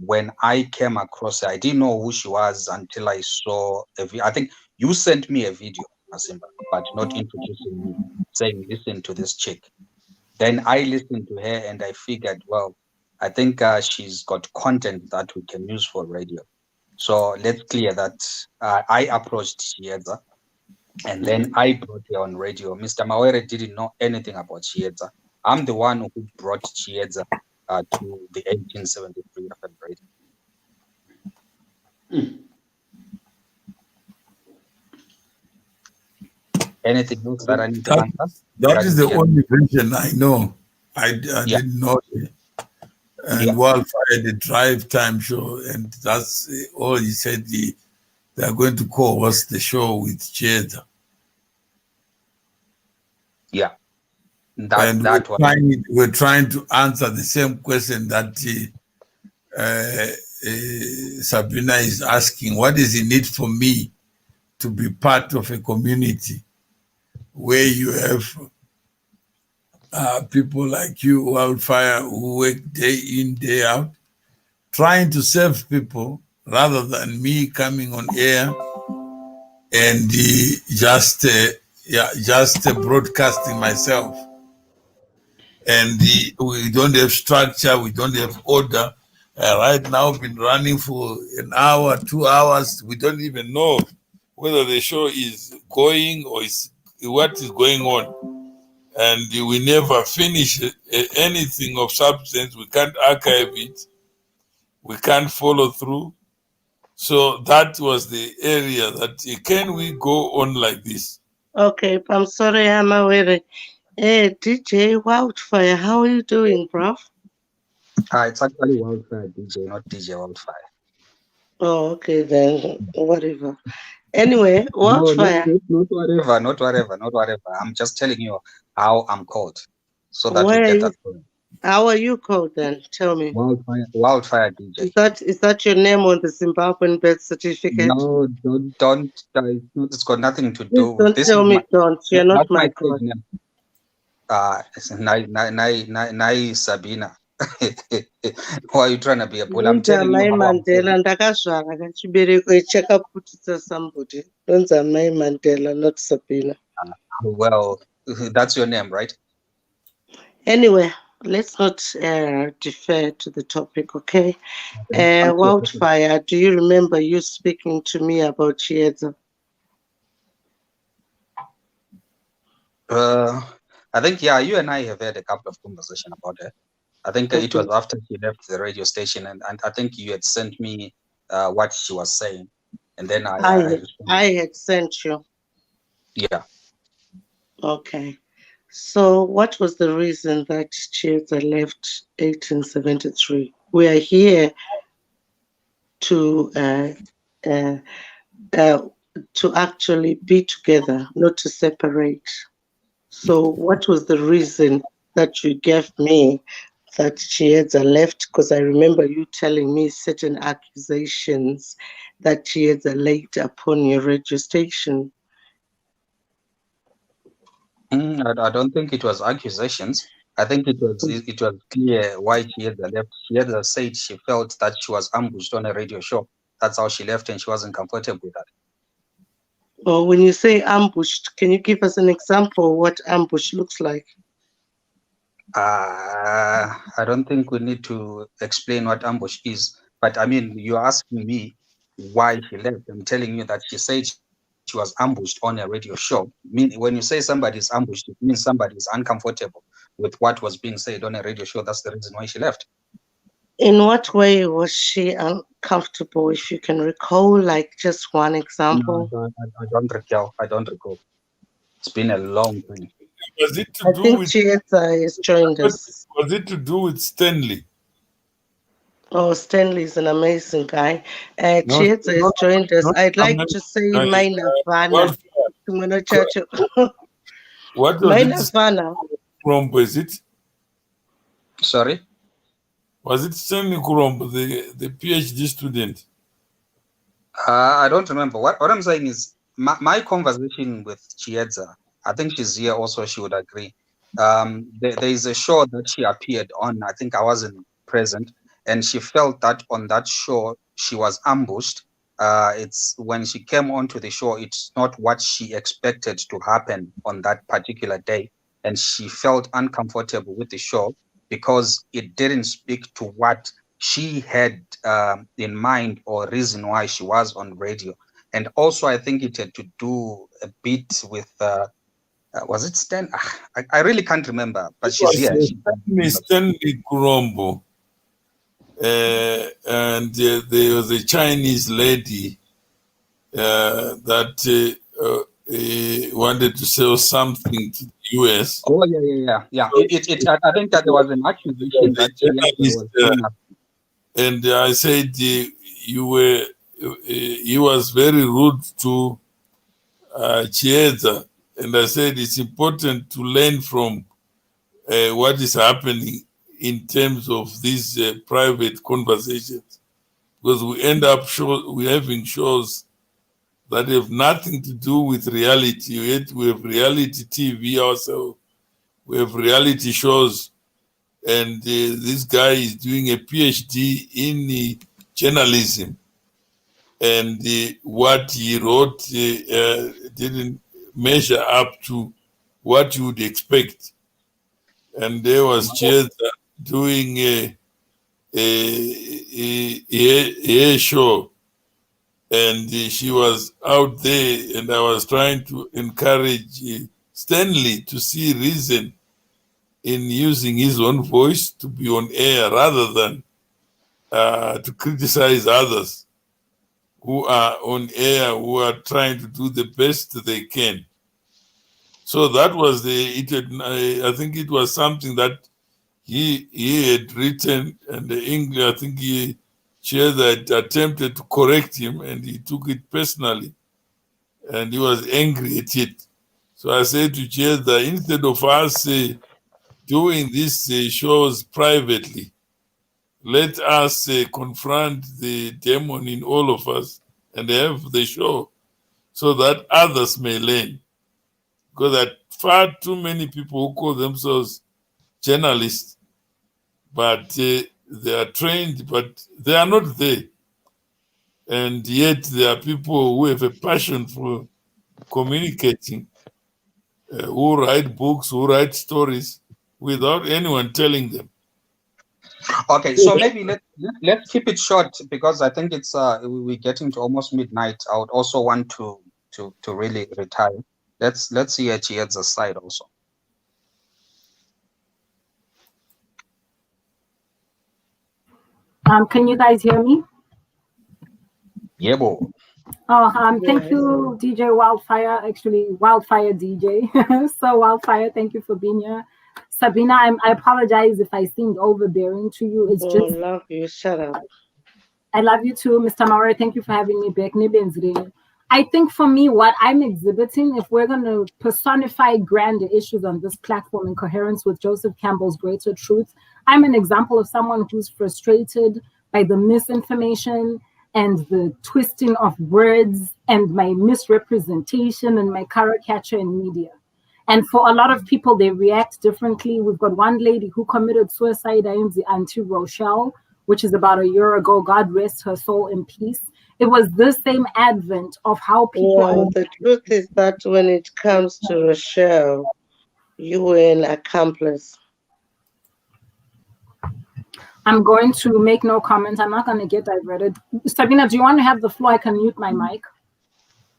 when I came across her, I didn't know who she was until I saw a video. I think you sent me a video, Masimba, but not introducing me, saying, listen to this chick. Then I listened to her and I figured, well, I think she's got content that we can use for radio. So let's clear that I approached Chieza and then I brought her on radio. Mr. Mawere didn't know anything about Chieza. I'm the one who brought Chieza to the 1873 FM radio. Anything else that I need to answer?
That is the only version I know. I didn't know it. And Wildfire, the drive time show, and that's all he said. They are going to call what's the show with Chieza.
Yeah.
We're trying to answer the same question that Sabina is asking. What is the need for me to be part of a community where you have people like you, Wildfire, who work day in, day out, trying to serve people rather than me coming on air and just broadcasting myself. And we don't have structure, we don't have order. Right now, we've been running for an hour, 2 hours. We don't even know whether the show is going or what is going on. And we never finish anything of substance. We can't archive it. We can't follow through. So that was the area that, can we go on like this?
Okay, I'm sorry, I'm aware. Hey, DJ Wildfire, how are you doing, bruv?
It's actually Wildfire DJ, not DJ Wildfire.
Oh, okay, then whatever. Anyway, Wildfire.
No, not whatever. I'm just telling you how I'm called, so that we get that point.
How are you called then? Tell me.
Wildfire DJ.
Is that your name on the Zimbabwean birth certificate?
No, don't. It's got nothing to do with this.
Don't tell me don't. You're not my God.
Nai Sabina. Why are you trying to be a bull? I'm telling you.
Mandela ndakazvara kachibereko chakaputisa somebody. Don't Mai Mandela, not Sabina.
Well, that's your name, right?
Anyway, let's not defer to the topic, okay? Wildfire, do you remember you speaking to me about Chieza?
I think, you and I have had a couple of conversations about it. I think it was after she left the radio station, and I think you had sent me what she was saying, and then I
had sent you.
Yeah.
Okay. So what was the reason that Chieza left 1873? We are here to actually be together, not to separate. So what was the reason that you gave me that Chieza left? Because I remember you telling me certain accusations that Chieza laid upon your radio station.
I don't think it was accusations. I think it was clear why Chieza left. Chieza said she felt that she was ambushed on a radio show. That's how she left, and she wasn't comfortable with that.
Well, when you say ambushed, can you give us an example of what ambush looks like?
I don't think we need to explain what ambush is. But I mean, you're asking me why she left. I'm telling you that she said she was ambushed on a radio show. When you say somebody is ambushed, it means somebody is uncomfortable with what was being said on a radio show. That's the reason why she left.
In what way was she uncomfortable, if you can recall, like just one example?
No, I don't recall. I don't recall. It's been a long time.
Was it to
I
do
think
with
Chieza has joined us.
was it to do with Stanley?
Oh, Stanley is an amazing guy.
No,
Chieza has joined us.
not
I'd like
American
to say
guy.
Maina Vana.
Welfare. What was
Maina
it?
Vana.
Kurombo, is it?
Sorry?
Was it Stanley Kurombo, the PhD student?
I don't remember. What I'm saying is my conversation with Chieza, I think she's here also, she would agree. There is a show that she appeared on. I think I wasn't present. And she felt that on that show, she was ambushed. It's when she came onto the show, it's not what she expected to happen on that particular day. And she felt uncomfortable with the show because it didn't speak to what she had in mind or reason why she was on radio. And also, I think it had to do a bit with, was it Stan? I really can't remember, but she's here.
Stanley Kurombo. And there was a Chinese lady that wanted to sell something to the US.
Oh, yeah. I think that there was an accusation that
and I said he was very rude to Chieza, and I said it's important to learn from what is happening in terms of these private conversations, because we end up having shows that have nothing to do with reality. Yet we have reality TV ourselves, we have reality shows, and this guy is doing a PhD in journalism, and what he wrote didn't measure up to what you would expect. And there was Chieza doing a show, and she was out there, and I was trying to encourage Stanley to see reason in using his own voice to be on air rather than to criticize others who are on air, who are trying to do the best they can. So that was I think it was something that he had written, and the English, I think Chieza had attempted to correct him, and he took it personally, and he was angry at it. So I said to Chieza, instead of us doing these shows privately, let us confront the demon in all of us and have the show so that others may learn. Because there are far too many people who call themselves journalists, but they are trained, but they are not there. And yet there are people who have a passion for communicating, who write books, who write stories without anyone telling them.
Okay, so maybe let's keep it short, because I think it's we're getting to almost midnight. I would also want to really retire. Let's see Chieza's side also.
Can you guys hear me?
Yeah, boy.
Oh, thank you, DJ Wildfire. Actually, Wildfire DJ. So Wildfire, thank you for being here. Sabina, I apologize if I seemed overbearing to you. It's just
I love you. Shut up.
I love you too, Mr. Maurer. Thank you for having me back. I think for me, what I'm exhibiting, if we're going to personify grander issues on this platform in coherence with Joseph Campbell's Greater Truth, I'm an example of someone who's frustrated by the misinformation and the twisting of words and my misrepresentation and my caricature in media. And for a lot of people, they react differently. We've got one lady who committed suicide, Auntie Rochelle, which is about a year ago. God rest her soul in peace. It was the same advent of how people...
The truth is that when it comes to Rochelle, you were an accomplice.
I'm going to make no comment. I'm not going to get diverted. Sabina, do you want to have the floor? I can mute my mic.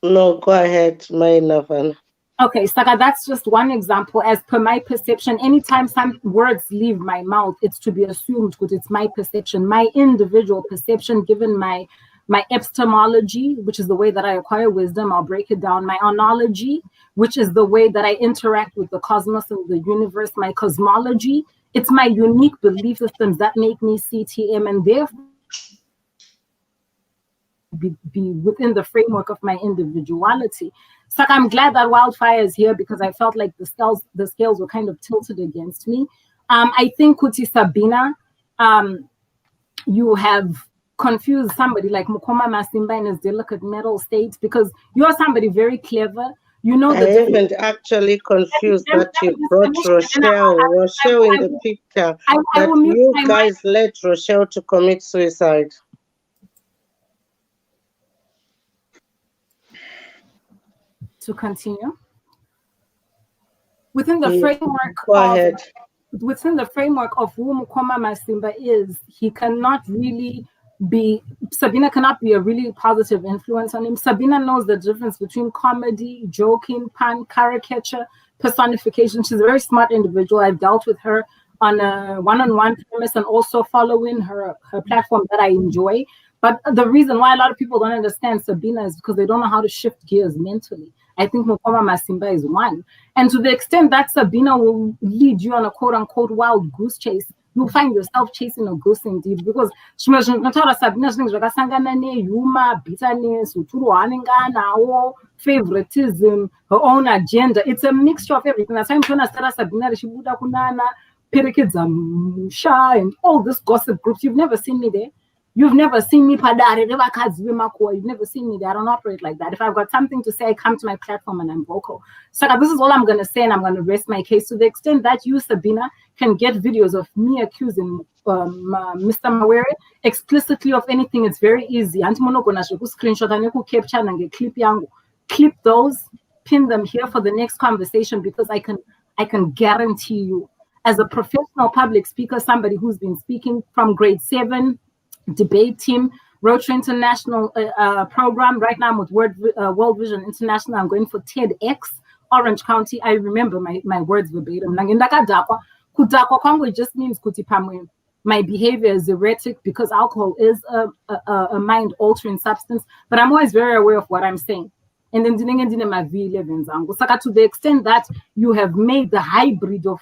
No, go ahead, Maina Vana.
Okay, Saka, that's just one example. As per my perception, anytime some words leave my mouth, it's to be assumed because it's my perception, my individual perception, given my epistemology, which is the way that I acquire wisdom. I'll break it down. My onology, which is the way that I interact with the cosmos and the universe. My cosmology, it's my unique belief systems that make me CTM, and therefore be within the framework of my individuality. So I'm glad that Wildfire is here because I felt like the scales were kind of tilted against me. I think Kuti Sabina, you have confused somebody like Mukoma Masimba in his delicate metal state because you're somebody very clever. You know,
I haven't actually confused that you brought Rochelle in the picture. That you guys let Rochelle to commit suicide.
To continue within the framework
Go ahead.
Within the framework of who Mukoma Masimba is, he cannot really be, Sabina cannot be a really positive influence on him. Sabina knows the difference between comedy, joking, pun, caricature, personification. She's a very smart individual. I've dealt with her on a one-on-one premise and also following her platform that I enjoy. But the reason why a lot of people don't understand Sabina is because they don't know how to shift gears mentally. I think Mukoma Masimba is one. And to the extent that Sabina will lead you on a quote-unquote wild goose chase, you'll find yourself chasing a goose indeed. Because Sabina humor, bitterness, favoritism, her own agenda. It's a mixture of everything. That's why I'm trying to start Sabina, and all this gossip groups. You've never seen me there. You've never seen me padare, you've never seen me there. I don't operate like that. If I've got something to say, I come to my platform and I'm vocal. So this is all I'm going to say, and I'm going to rest my case. To the extent that you, Sabina, can get videos of me accusing Mr. Mawere explicitly of anything, it's very easy. Screenshot and clip those, pin them here for the next conversation, because I can guarantee you, as a professional public speaker, somebody who's been speaking from grade 7, debate team, Rotary International program. Right now I'm with World Vision International. I'm going for TEDx, Orange County. I remember my words verbatim. Kudakwa kwangu just means kuti pamwe. My behavior is erratic because alcohol is a mind-altering substance, but I'm always very aware of what I'm saying. And then my V11 zangu. Saka, to the extent that you have made the hybrid of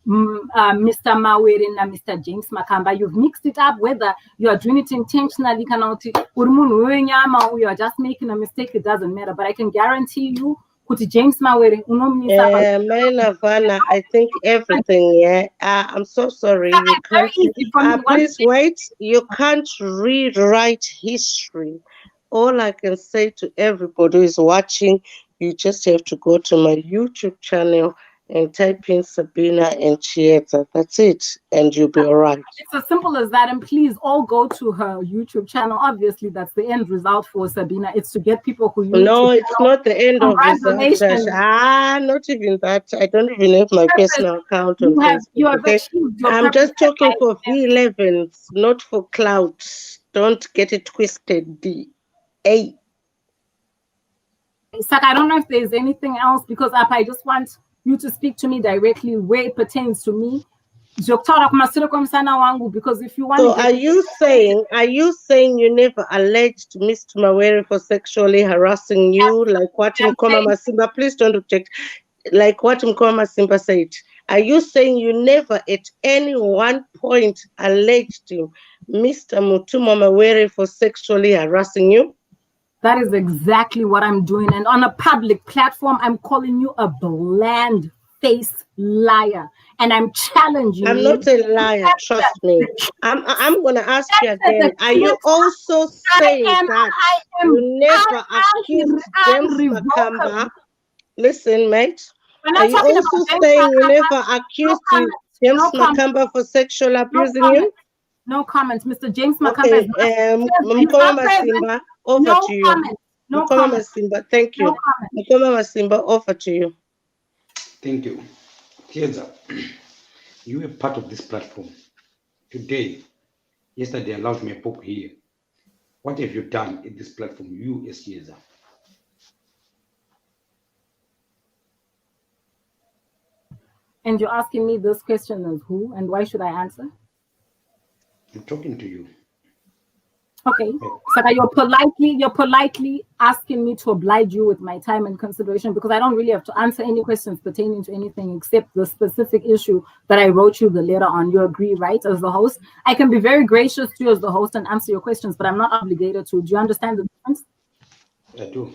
Mr. Mawere and Mr. James Makamba, you've mixed it up, whether you are doing it intentionally, you are just making a mistake, it doesn't matter. But I can guarantee you, James Mawere,
Vanna, I think everything, I'm so sorry. You can't, please wait. You can't rewrite history. All I can say to everybody who is watching, you just have to go to my YouTube channel and type in Sabina and Chieta. That's it, and you'll be all right.
It's as simple as that. And please all go to her YouTube channel. Obviously, that's the end result for Sabina. It's to get people who use
No, it's not the end of result. Not even that. I don't even have my personal account on Facebook. I'm just talking for V11s, not for clouds. Don't get it twisted. I
don't know if there's anything else, because I just want you to speak to me directly where it pertains to me. Because if you want,
so are you saying you never alleged Mr. Mawere for sexually harassing you, like what Mukoma Masimba? Please don't object. Like what Mukoma Masimba said. Are you saying you never at any one point alleged him, Mr. Mutuma Mawere, for sexually harassing you?
That is exactly what I'm doing. And on a public platform, I'm calling you a bland-faced liar. And I'm challenging you.
I'm not a liar, trust me. I'm going to ask you again. Are you also saying that you never accused James Makamba? Listen, mate. Are you also saying you never accused James Makamba for sexual abusing you?
No comment. Mr. James Makamba.
Mukoma Masimba, over to you. Mukoma Masimba, thank you. Mukoma Masimba, over to you.
Thank you. Chieza, you were part of this platform. Today, yesterday, I allowed me a poke here. What have you done in this platform, you as Chieza?
And you're asking me this question as who, and why should I answer?
I'm talking to you.
Okay, Saka, you're politely asking me to oblige you with my time and consideration, because I don't really have to answer any questions pertaining to anything except the specific issue that I wrote you the letter on. You agree, right? As the host, I can be very gracious to you as the host and answer your questions, but I'm not obligated to. Do you understand the difference?
I do.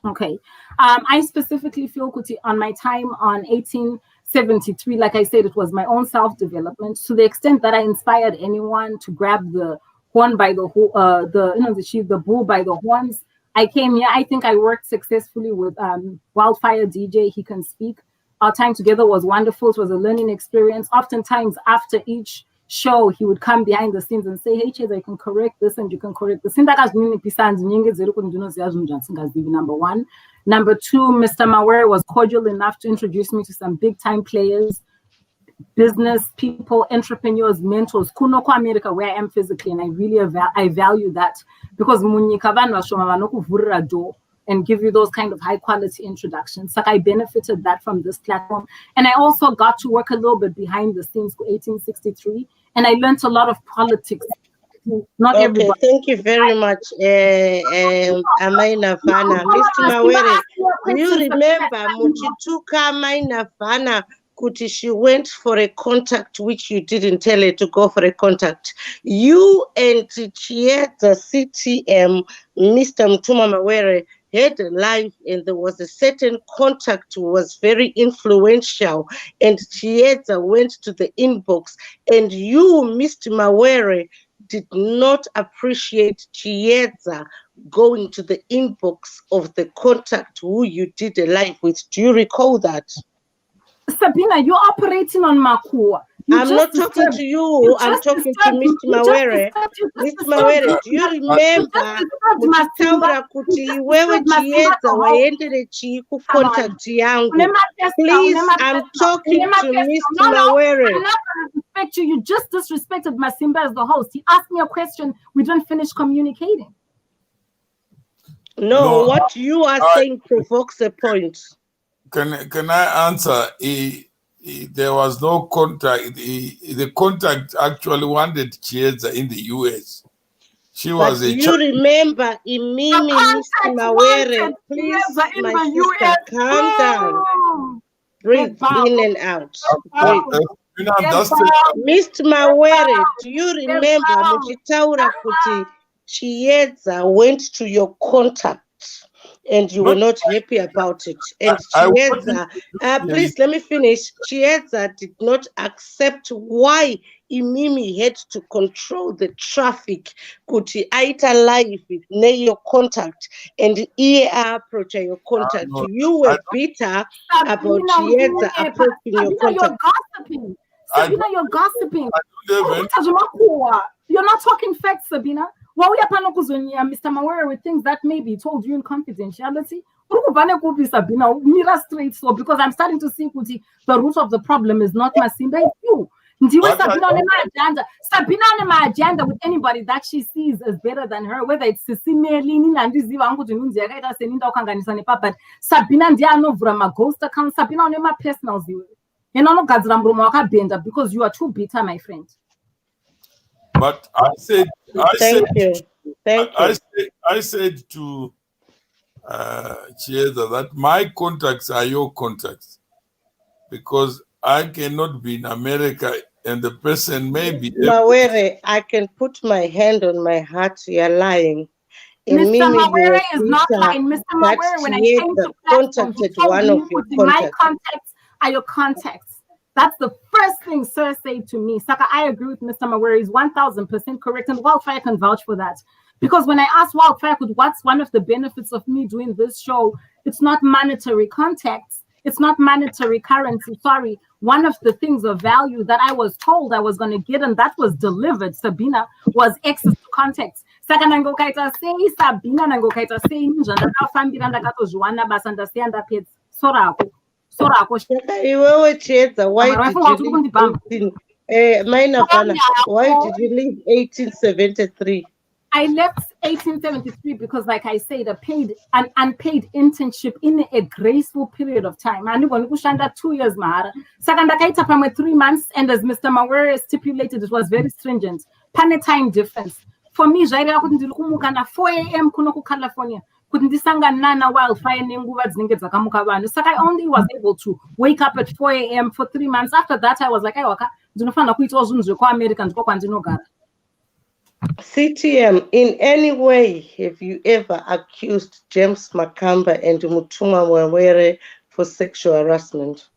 Okay. I specifically feel, Kuti, on my time on 1873, like I said, it was my own self-development, to the extent that I inspired anyone to grab the horn by the bull by the horns. I came here. I think I worked successfully with Wildfire DJ. He can speak. Our time together was wonderful. It was a learning experience. Oftentimes, after each show, he would come behind the scenes and say, "Hey, Chase, I can correct this and you can correct this." Number one. Number two, Mr. Mawere was cordial enough to introduce me to some big-time players, business people, entrepreneurs, mentors. Kunoko America, where I am physically, and I really value that, because and give you those kind of high quality introductions. Like, I benefited that from this platform. And I also got to work a little bit behind the scenes for 1863. And I learned a lot of politics. Not
Okay,
everybody.
thank you very much, Amaina Fana. Mr. Mawere, do you remember Muchituka Amaina Fana? Kuti, she went for a contact which you didn't tell her to go for a contact. You and Chieta CTM, Mr. Mtuma Mawere, had a life, and there was a certain contact who was very influential, and Chieta went to the inbox, and you, Mr. Mawere, did not appreciate Chieta going to the inbox of the contact who you did a live with. Do you recall that?
Sabina, you're operating on Makua.
I'm not talking to you. I'm talking to Mr. Mawere. Mr. Mawere, do you remember Muchitaura kuti wewe Chieta waendele chiku contact yangu? Please, I'm talking to Mr. Mawere.
I'm not going to respect you. You just disrespected Masimba as the host. He asked me a question. We didn't finish communicating.
No, what you are saying provokes a point.
Can I answer? There was no contact. The contact actually wanted Chieta in the US. She was
but
a.
You remember, Imimi, Mr. Mawere, please, my sister, calm down. Breathe in and out. Mr. Mawere, do you remember Muchitaura kuti Chieta went to your contact and you were not happy about it? And Chieta, please let me finish. Chieta did not accept why Imimi had to control the traffic. Kuti aita live near your contact and approach your contact. You were bitter about Chieta approaching your contact.
Sabina, you're gossiping. You're not talking facts, Sabina. Well, we are Mr. Mawere with things that may be told you in confidentiality. Sabina, mirror straight, so because I'm starting to see Kuti, the root of the problem is not Masimba, it's you. Sabina on my agenda with anybody that she sees as better than her, whether it's Sisime, Lini, and this but Sabina Dianovra, my ghost account, Sabina on my personal view. And I'm not because you are too bitter, my friend.
But I said to Chieta that my contacts are your contacts, because I cannot be in America and the person may be.
Mawere, I can put my hand on my heart. You're lying.
Mr. Mawere is not lying. Mr. Mawere, when I came to
contacted one of your contacts.
My contacts are your contacts. That's the first thing Sir said to me. Saka, I agree with Mr. Mawere. He's 1000% correct, and Wildfire can vouch for that. Because when I asked Wildfire, what's one of the benefits of me doing this show? It's not monetary contacts. It's not monetary currency. Sorry. One of the things of value that I was told I was going to get, and that was delivered, Sabina, was access to contacts. Saka nangokaita say Sabina nangokaita say njanda kafambira ndakatozviwana basa ndasiyanda pedzi sorako.
Why did you leave 1873?
I left 1873 because, like I said, an unpaid internship in a graceful period of time. And when we shanda 2 years, Mara. Sakanda kaita pamwe 3 months, and as Mr. Mawere stipulated, it was very stringent. Pane time difference. For me, Jaira couldn't do 4 a.m. kuno California. Couldn't disanga wildfire nenguva dzinenge dzakamuka vanhu. So I only was able to wake up at 4 a.m. for 3 months. After that, I was like, "Waka, ndinofanira kuitawo zvinhu zvekuAmerica ndiko kwandinogara."
CTM, in any way, have you ever accused James Makamba and Mutuma Mawere for sexual harassment?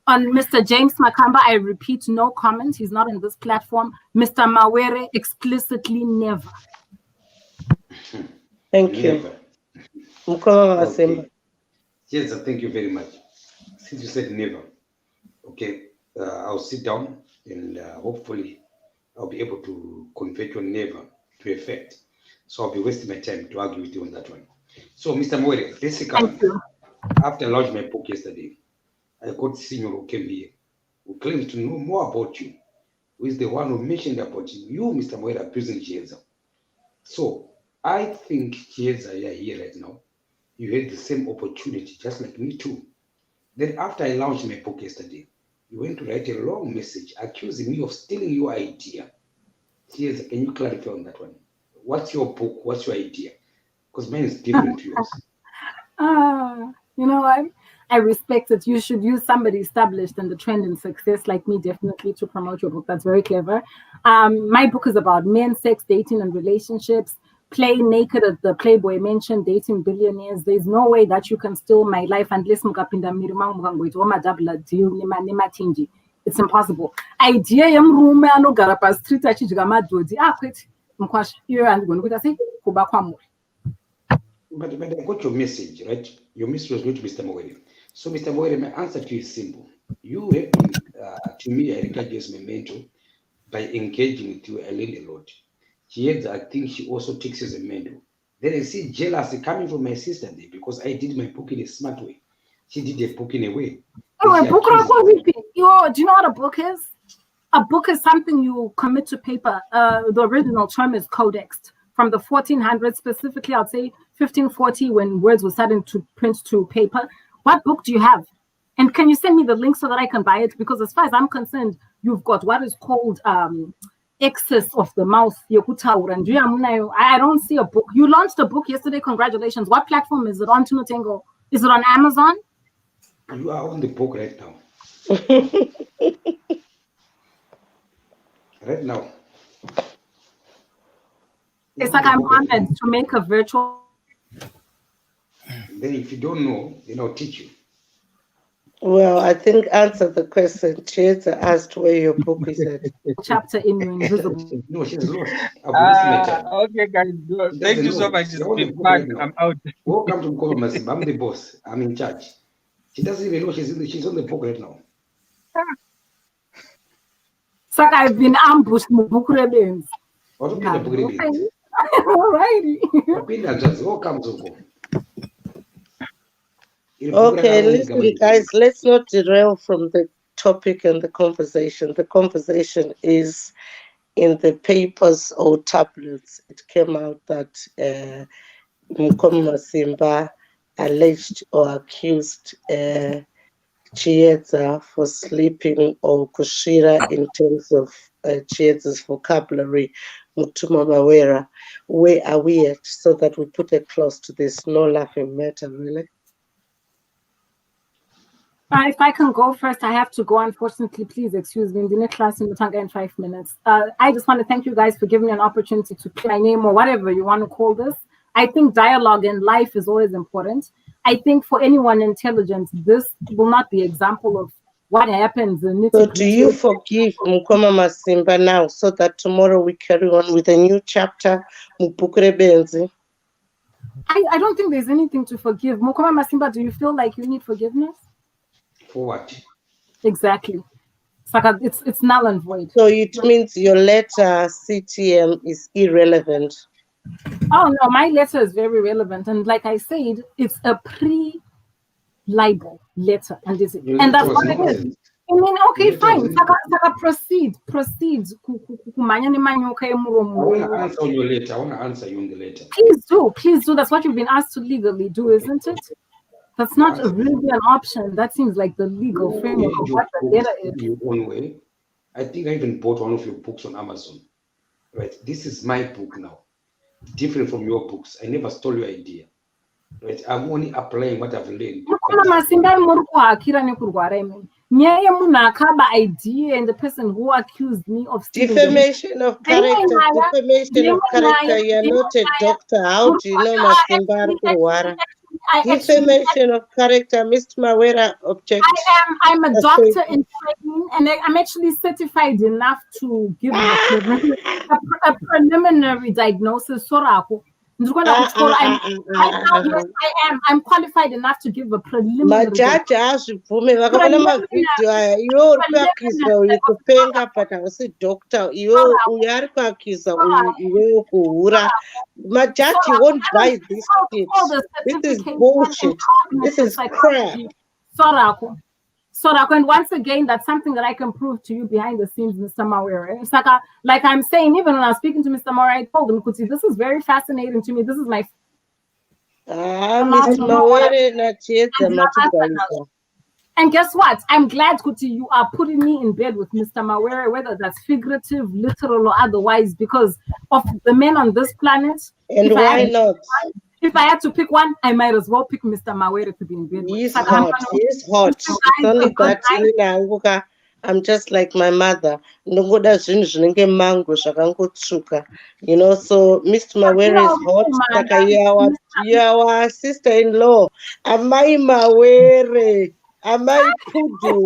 On Mr. James Makamba, I repeat, no comment. He's not on this platform. Mr. Mawere, explicitly never.
Thank you. Mukoma Masimba.
Okay. Yes, thank you very much. Since you said never, okay, I'll sit down and hopefully I'll be able to convert your never to effect. So I'll be wasting my time to argue with you on that one. So, Mr. Mawere, basically, after I launched my book yesterday, I got senior who came here, who claims to know more about you, who is the one who mentioned about you, Mr. Mawere, abusing Chieza. So I think Chieza, you are here right now. You had the same opportunity, just like me too. Then after I launched my book yesterday, you went to write a long message accusing me of stealing your idea. Chieza, can you clarify on that one? What's your book? What's your idea? Because mine is different to yours.
You know what? I respect that you should use somebody established in the trend and success like me, definitely, to promote your book. That's very clever. My book is about men, sex, dating, and relationships. Play naked, as the Playboy mentioned, dating billionaires. There's no way that you can steal my life unless mukapinda mirima mukangoita double deal nema tinji. It's impossible. Idea yemrume anogara pa street achidya madhodhi kweti mkwasha iyo andigoni kuti asi kuba kwamuri.
But I got your message, right? Your message was going to Mr. Mawere. So, Mr. Mawere, my answer to you is simple. You have been, to me, I regard you as my mentor by engaging with you. I learned a lot. I think she also takes you as a mentor. Then I see jealousy coming from my sister there because I did my book in a smart way. She did a book in a way.
Do you know what a book is? A book is something you commit to paper. The original term is codexed. From the 1400s, specifically, I'd say 1540, when words were starting to print to paper. What book do you have? And can you send me the link so that I can buy it? Because as far as I'm concerned, you've got what is called excess of the mouth. I don't see a book. You launched a book yesterday. Congratulations. What platform is it on, Tunutengo? Is it on Amazon?
You are on the book right now. Right now.
It's like I'm honored to make a virtual.
Then if you don't know, then I'll teach you.
Well, I think answer the question. Chieza asked where your book is at.
Chapter in your invisible.
No, she's lost.
Okay, guys. Thank you so much. It's been fun. I'm out.
Welcome to Mukoma Masimba. I'm the boss. I'm in charge. She doesn't even know she's on the book right now.
It's like I've been ambushed in the book rebels. Alrighty.
Okay, listen, guys, let's not derail from the topic and the conversation. The conversation is in the papers or tablets. It came out that Mukoma Masimba alleged or accused Chieza for sleeping or Kushira in terms of Chieza's vocabulary. Mutuma Mawere, where are we at so that we put a close to this no laughing matter, really?
If I can go first, I have to go. Unfortunately, please excuse me. In the class in Mutanga in 5 minutes. I just want to thank you guys for giving me an opportunity to play my name or whatever you want to call this. I think dialogue in life is always important. I think for anyone intelligent, this will not be an example of what happens.
So do you forgive Mukoma Masimba now so that tomorrow we carry on with a new chapter? I
don't think there's anything to forgive. Mukoma Masimba, do you feel like you need forgiveness?
For what?
Exactly. It's null and void.
So it means your letter CTM is irrelevant.
Oh no, my letter is very relevant, and like I said, it's a pre-libel letter, and that's what it is. I mean, okay,
Let us
fine.
read.
Saka proceed. Kumanya nemanyoka
I
emuromo.
want to answer on your letter. I want to answer you in the letter.
Please do. That's what you've been asked to legally do, isn't it? That's not really an option. That seems like the legal framework of what the
Books
data is.
in your own way. I think I even bought one of your books on Amazon. Right, this is my book now, different from your books. I never stole your idea. Right, I'm only applying what I've learned.
Mukoma Masimba muri kuhakira nekurwara imwe. Nyaya yemunhu akaba idea and the person who accused me of stealing
Defamation of character, defamation of character. You're not a doctor. How do you know Masimba ari kurwara? Defamation of character, Mr. Mawera object.
I'm a doctor in training, and I'm actually certified enough to give a preliminary diagnosis. I'm qualified enough to give a preliminary.
Majaji azvibvume vakaona mavidhio aya iwe uri kuakiza uyu kupenga but hausi doctor iwe uyu ari kuakiza uyu iwewe kuhura. Majaji won't buy this shit. This is bullshit. This is crap.
Sorako, and once again, that's something that I can prove to you behind the scenes, Mr. Mawere. It's like I'm saying, even when I was speaspeaking to Mr. Mawere, I told him, Kuti, this is very fascinating to me. This is my...
Mr. Mawere na Chiedza matibvisa.
And guess what? I'm glad, Kuti, you are putting me in bed with Mr. Mawere, whether that's figurative, literal, or otherwise, because of the men on this planet.
And why not?
If I had to pick one, I might as well pick Mr. Mawere to be in bed with.
He's hot. He's hot. It's only that I'm just like my mother. You know, so Mr. Mawere is hot. Like our sister-in-law. Amai Mawere. Amai Pudu.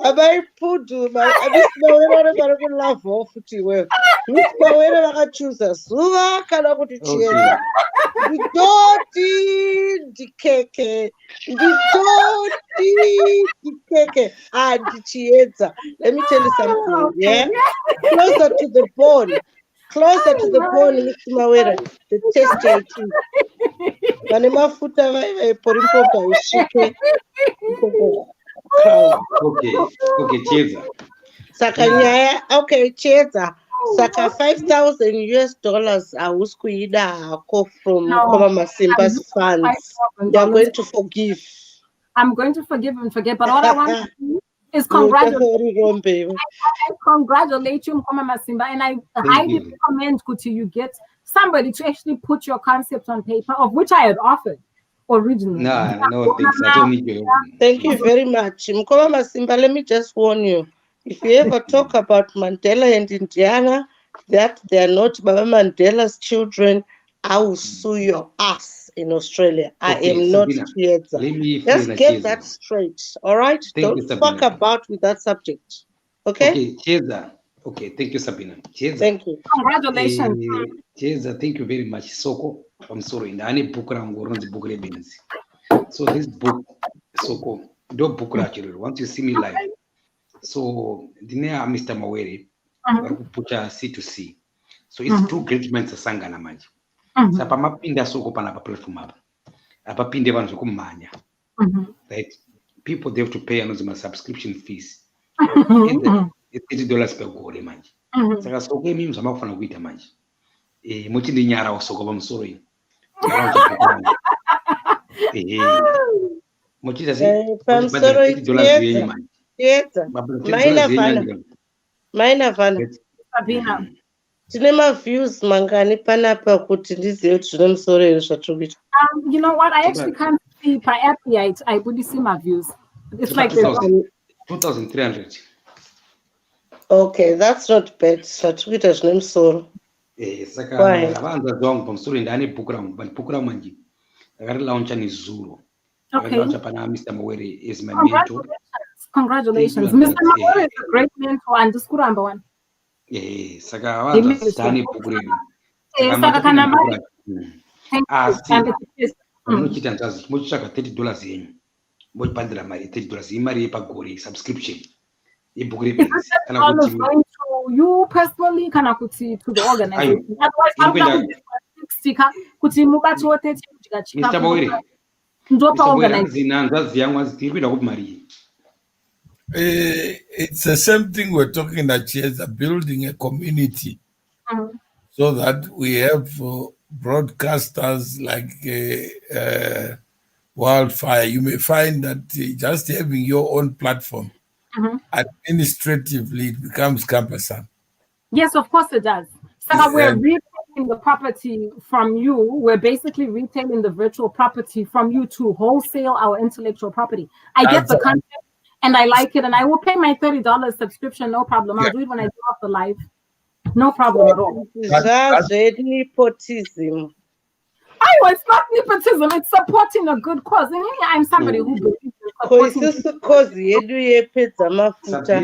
Amai Pudu. Mr. Mawere is love off to well. Mr. Mawere is choose a suva kana kuti Chiedza. Ndidoti ndikeke. And Chiedza. Let me tell you something, yeah? Closer to the bone. Closer to the bone, Mr. Mawere. The test JT. Vanemafuta porimpopa ushike.
Okay, Chiedza.
Saka nyaya, okay, Chiedza. Saka $5,000 awusikuida hako from Mukoma Masimba's funds. You're going to forgive.
I'm going to forgive and forget, but all I want to do is congratulate you, Mukoma Masimba, and I highly recommend, Kuti, you get somebody to actually put your concept on paper, of which I had offered originally.
No, thanks. I don't need your...
Thank you very much. Mukoma Masimba, let me just warn you. If you ever talk about Mandela and Indiana, that they are not Baba Mandela's children, I will sue your ass in Australia. I am not Chiedza. Just get that straight, all right? Don't talk about with that subject, okay?
Okay, Chiedza. Okay, thank you, Sabina. Chiedza.
Thank you.
Congratulations.
Chiedza, thank you very much. Soko, I'm sorry. So this book, Soko, don't book actually. Once you see me live. So the name Mr. Mawere, put C2C. So it's two great men sangana manje. So pamapinda soko pana pa platform apa. Apa pinde vanhu zokumanya. Right? People they have to pay another subscription fees. It's $80 per gore manje. Saka soko mimi mzama kufana kuita manje. Muti ndi nyara osoko pamusoro ini. Muti tasi.
Pamusoro ini. Maina vana
Sabina.
Tine maviews mangani panapa kuti ndizive kuti zvine musoro here zvatiri.
You know what? I actually can't see per app yet. I would see my views. It's like
2,300.
Okay, that's not bad. Zvatiri kuita zvine musoro.
Saka avanza zvangu pamusoro ndane bukura manji. Akari launcha nezuro.
Okay.
Launcha pana Mr. Mawere is my mentor.
Congratulations. Mr. Mawere is a great mentor and this kuramba one.
Saka avanza zane bukura.
Saka kana
Munochita ntazi mochitsvaga $30 yenyu mobhandira mari $30 imari yepagore subscription yebhuku rebenzi
kana kuti going to you personally kana kuti to the organization otherwise kuti mubati wote chika
Mr. Mawere
ndopa organization
nanzvazi yangu tiri kuita kupi mari
It's the same thing we're talking about here, building a community so that we have broadcasters like Wildfire. You may find that just having your own platform, administratively, it becomes cumbersome.
Yes, of course it does. So we're retailing the property from you. We're basically retailing the virtual property from you to wholesale our intellectual property. I get the concept and I like it, and I will pay my $30 subscription, no problem. I'll do it when I do off the live. No problem at all.
That's nepotism.
It's not nepotism, it's supporting a good cause. And I'm somebody who believes in
koisi yedu yepedza mafuta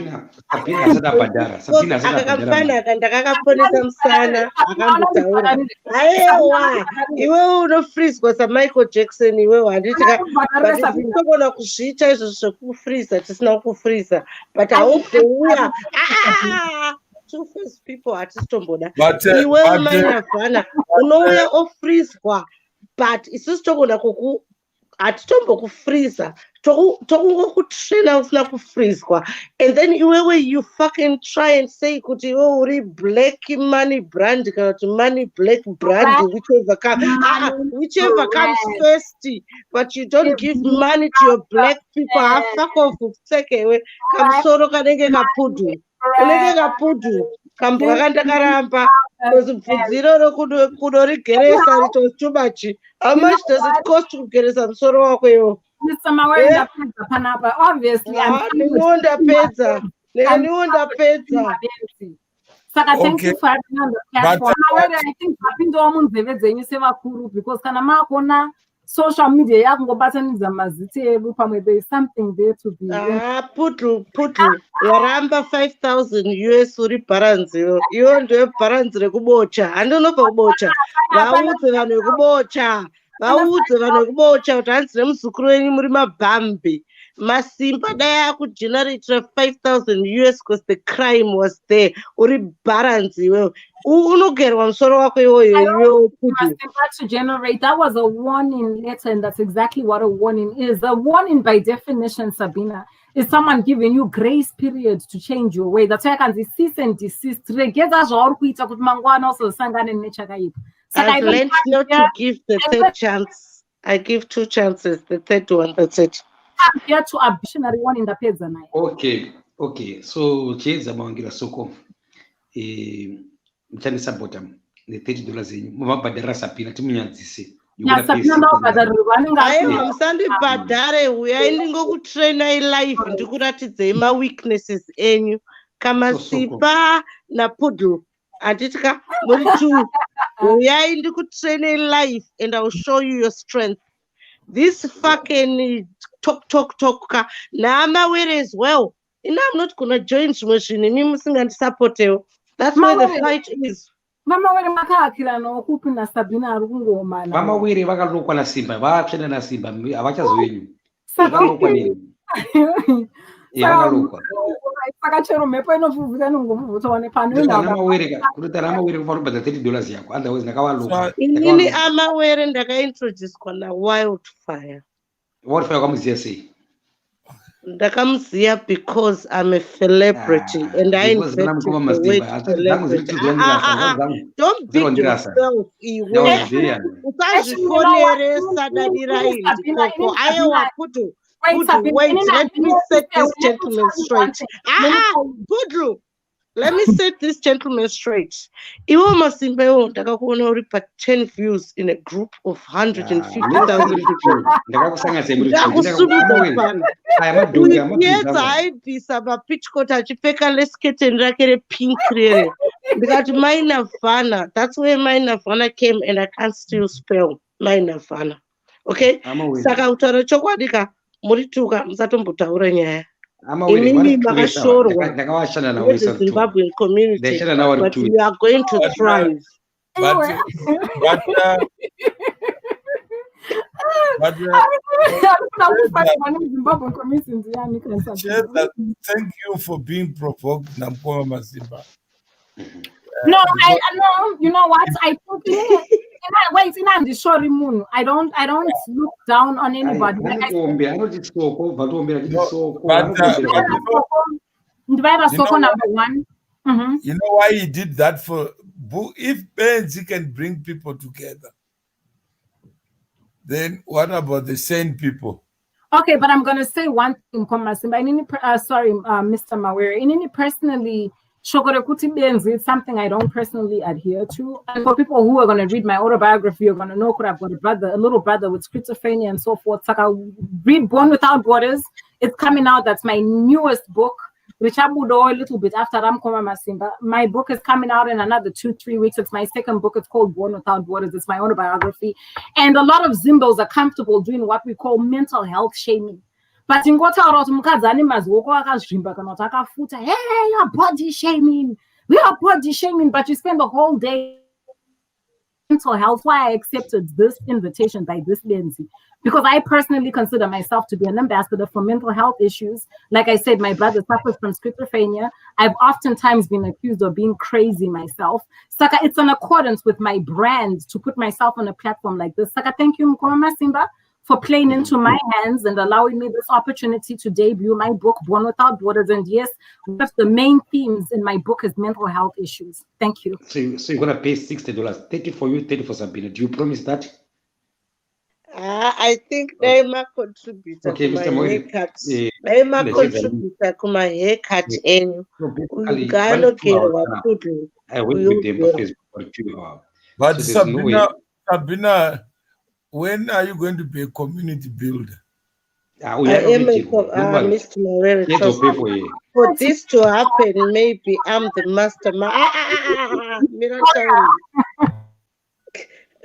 akakafana ndakakaponesa musana akambotaura aiwa iwewe unofrizwa samichael Jackson iwewe handiti togona kuzviita izvo zvekufriza tisina kufriza but haubouya two-faced people hatitomboda iwewe mainavhana unouya ofrizwa but isusu togona hatitombokuфriza tokungokutraina usina kufrizwa and then iwewe you fucking try and say kuti iwewe uri black money brand kana kuti money black brand whichever comes first but you don't give money to your black people fuck off useke iwe kamusoro kanenge kapudhu kambwa kandakaramba bvunziro rokudorigeresa ritotubachi how much does it cost kugeresa musoro wako iwo
Mr. Mawere, obviously,
ndapedza.
Saka thank you for having on the platform. Mawere, I think mapindu omunzeve dzenyu sevakuru because kana makona social media yakungobatanidza mazita edu pamwe there is something there to be.
Putu waramba 5,000 US uri bharanzi iwo ndoyo bharanzi rekubocha handinobva kubocha vaudze vanhu vekubocha kuti hanzi nemuzukuru wenyu muri mabhambi masimba dai akugeneratira 5,000 US because the crime was there uri bharanzi iwewe unogerwa musoro wako iwoyo
to generate. That was a warning letter, and that's exactly what a warning is. A warning by definition, Sabina, is someone giving you grace period to change your way. That's why I can cease and desist. I've
learned not to give the third chance. I give 2 chances. The third one, that's it.
I'm here to a visionary one in the pizza night.
Okay. So Chiedza Mawangira Soko. Mchani support the $30 zenyu mumabhadharira Sabina timunyadzise
musandibhadhare uyai ndingokutrainai live ndikuratidzei maweaknesses enyu kamasipa napudhu handitya muri 2 uyai ndikutrainai live and I will show you your strength. This fucking talk naamawere as well. And I'm not gonna join zvimwe zvinhu imi musingandisupportewo. That's where the fight is.
Mama were makakira no kupi na Sabina arungoma na.
Mama were vakalokwa na Simba, vaapshana na Simba, avachazovenyu. Vakalokwa nini? Vakalokwa.
Sakachero mepo inovhuvhuta nongomvuvhuta one pano.
Kuruta amawere kufarubhadza $30 yako, otherwise ndakawalokwa.
Inini amawere ndakaintroduced na Wildfire.
Wildfire kwamuziya sei?
Ndakamuziya because I'm a celebrity and I invented the word celebrity. Don't beat yourself. Usazvikoneresa dadiraindi koko aiwa putu. Wait, let me set this gentleman straight. Pudru, let me set this gentleman straight. Iwo masimba iwo ndakakuona uri pa 10 views in a group of 150,000 people. Ndakakusubidza aibvisa mapitchcoat achipfeka lesketen rake repink rere. Ndikati Mainavhana. That's where Mainavhana came and I can't still spell Mainavhana. Okay? Saka utaura chokwadi ka muri tuka musatombotaura nyaya. Inini makashorwa with the Zimbabwean community, but we are going to thrive.
Thank you for being provoked, Namkoma Masimba.
No, I know. You know what? I think wait, sorry, Moon. I don't look down on anybody. Like I said, Ndibala
You know
Soko number one. Mhm.
You know why he did that for if Benzi can bring people together, then what about the sane people?
Okay, but I'm gonna say one thing, sorry, Mr. Mawere. In personally, Shokorakuti Benzi is something I don't personally adhere to. And for people who are gonna read my autobiography, you're gonna know that I've got a little brother with schizophrenia and so forth. So I read Born Without Borders. It's coming out. That's my newest book. Which I would know a little bit after Ramkoma Masimba. My book is coming out in another 2-3 weeks. It's my second book. It's called Born Without Borders. It's my autobiography. And a lot of Zimbos are comfortable doing what we call mental health shaming. But in what our hey, you're body shaming. We are body shaming, but you spend the whole day mental health. Why I accepted this invitation by this Lindsay. Because I personally consider myself to be an ambassador for mental health issues. Like I said, my brother suffers from schizophrenia. I've oftentimes been accused of being crazy myself. Saka, it's in accordance with my brand to put myself on a platform like this. Saka, thank you, Mkoma Masimba, for playing into my hands and allowing me this opportunity to debut my book, Born Without Borders. And yes, one of the main themes in my book is mental health issues. Thank you.
So you're gonna pay $60, 30 for you, 30 for Sabina. Do you promise that?
I think Naima contributor
Okay,
to my
Mr. Moise,
haircut. Naima contributor to my haircut and
So basically,
Ugalo
2 hours
Kero
now.
Wakudu.
I went with them on Facebook for 2 hours.
But
So there's no way.
Sabina, when are you going to be a community builder?
We
I
are
am
not waiting.
Mr. Morero.
Get your people here.
For this to happen, maybe I'm the mastermind.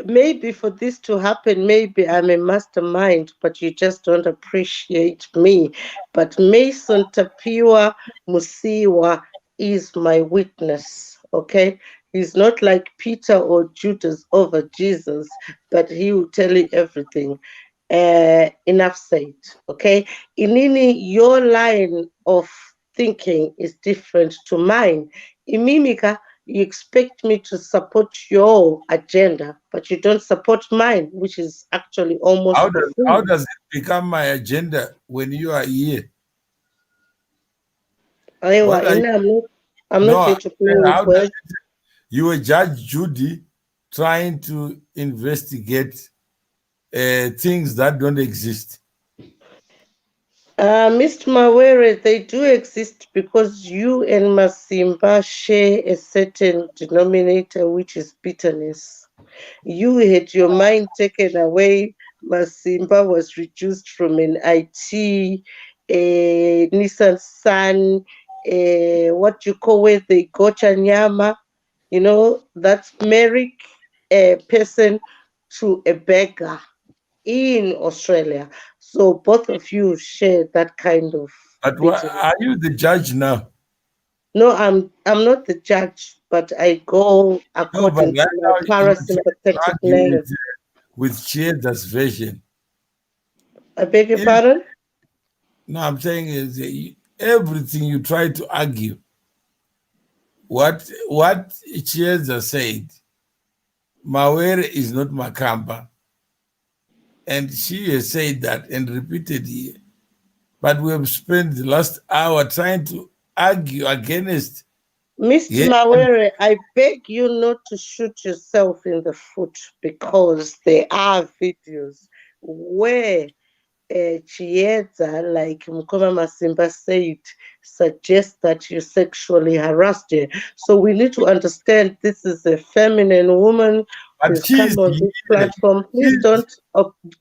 Maybe for this to happen, maybe I'm a mastermind, but you just don't appreciate me. But Mason Tapiwa Musiwa is my witness, okay? He's not like Peter or Judas over Jesus, but he will tell you everything. Enough said, okay? Inini, your line of thinking is different to mine. Imimika, you expect me to support your agenda, but you don't support mine, which is actually almost
how does it become my agenda when you are here?
I'm not here to play with words.
You were Judge Judy trying to investigate things that don't exist.
Mr. Mawere, they do exist because you and Masimba share a certain denominator, which is bitterness. You had your mind taken away. Masimba was reduced from an IT, Nissan Sun, what you call where they go Chanyama, that's Merrick, a person to a beggar in Australia. So both of you share that kind of.
But are you the judge now?
No, I'm not the judge, but I go according to my parasympathetic nerve.
With Chieda's version.
I beg your pardon?
No, I'm saying is everything you try to argue. What Chieza said, Mawere is not Makamba. And she has said that and repeated here. But we have spent the last hour trying to argue against.
Mr. Mawere, I beg you not to shoot yourself in the foot because there are videos where Chieza, like Mkoma Masimba said, suggests that you sexually harassed her. So we need to understand this is a feminine woman who's come on this platform.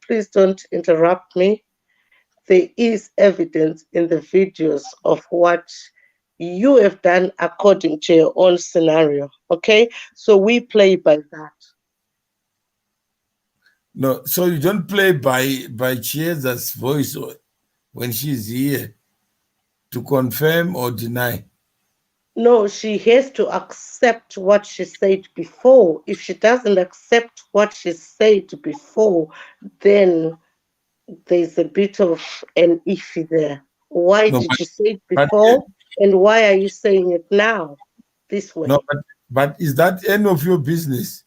Please don't interrupt me. There is evidence in the videos of what you have done according to your own scenario. Okay? So we play by that.
No, so you don't play by Chieza's voice when she's here to confirm or deny?
No, she has to accept what she said before. If she doesn't accept what she said before, then there's a bit of an issue there. Why did you say it before? And why are you saying it now this way?
No, but is that any of your business?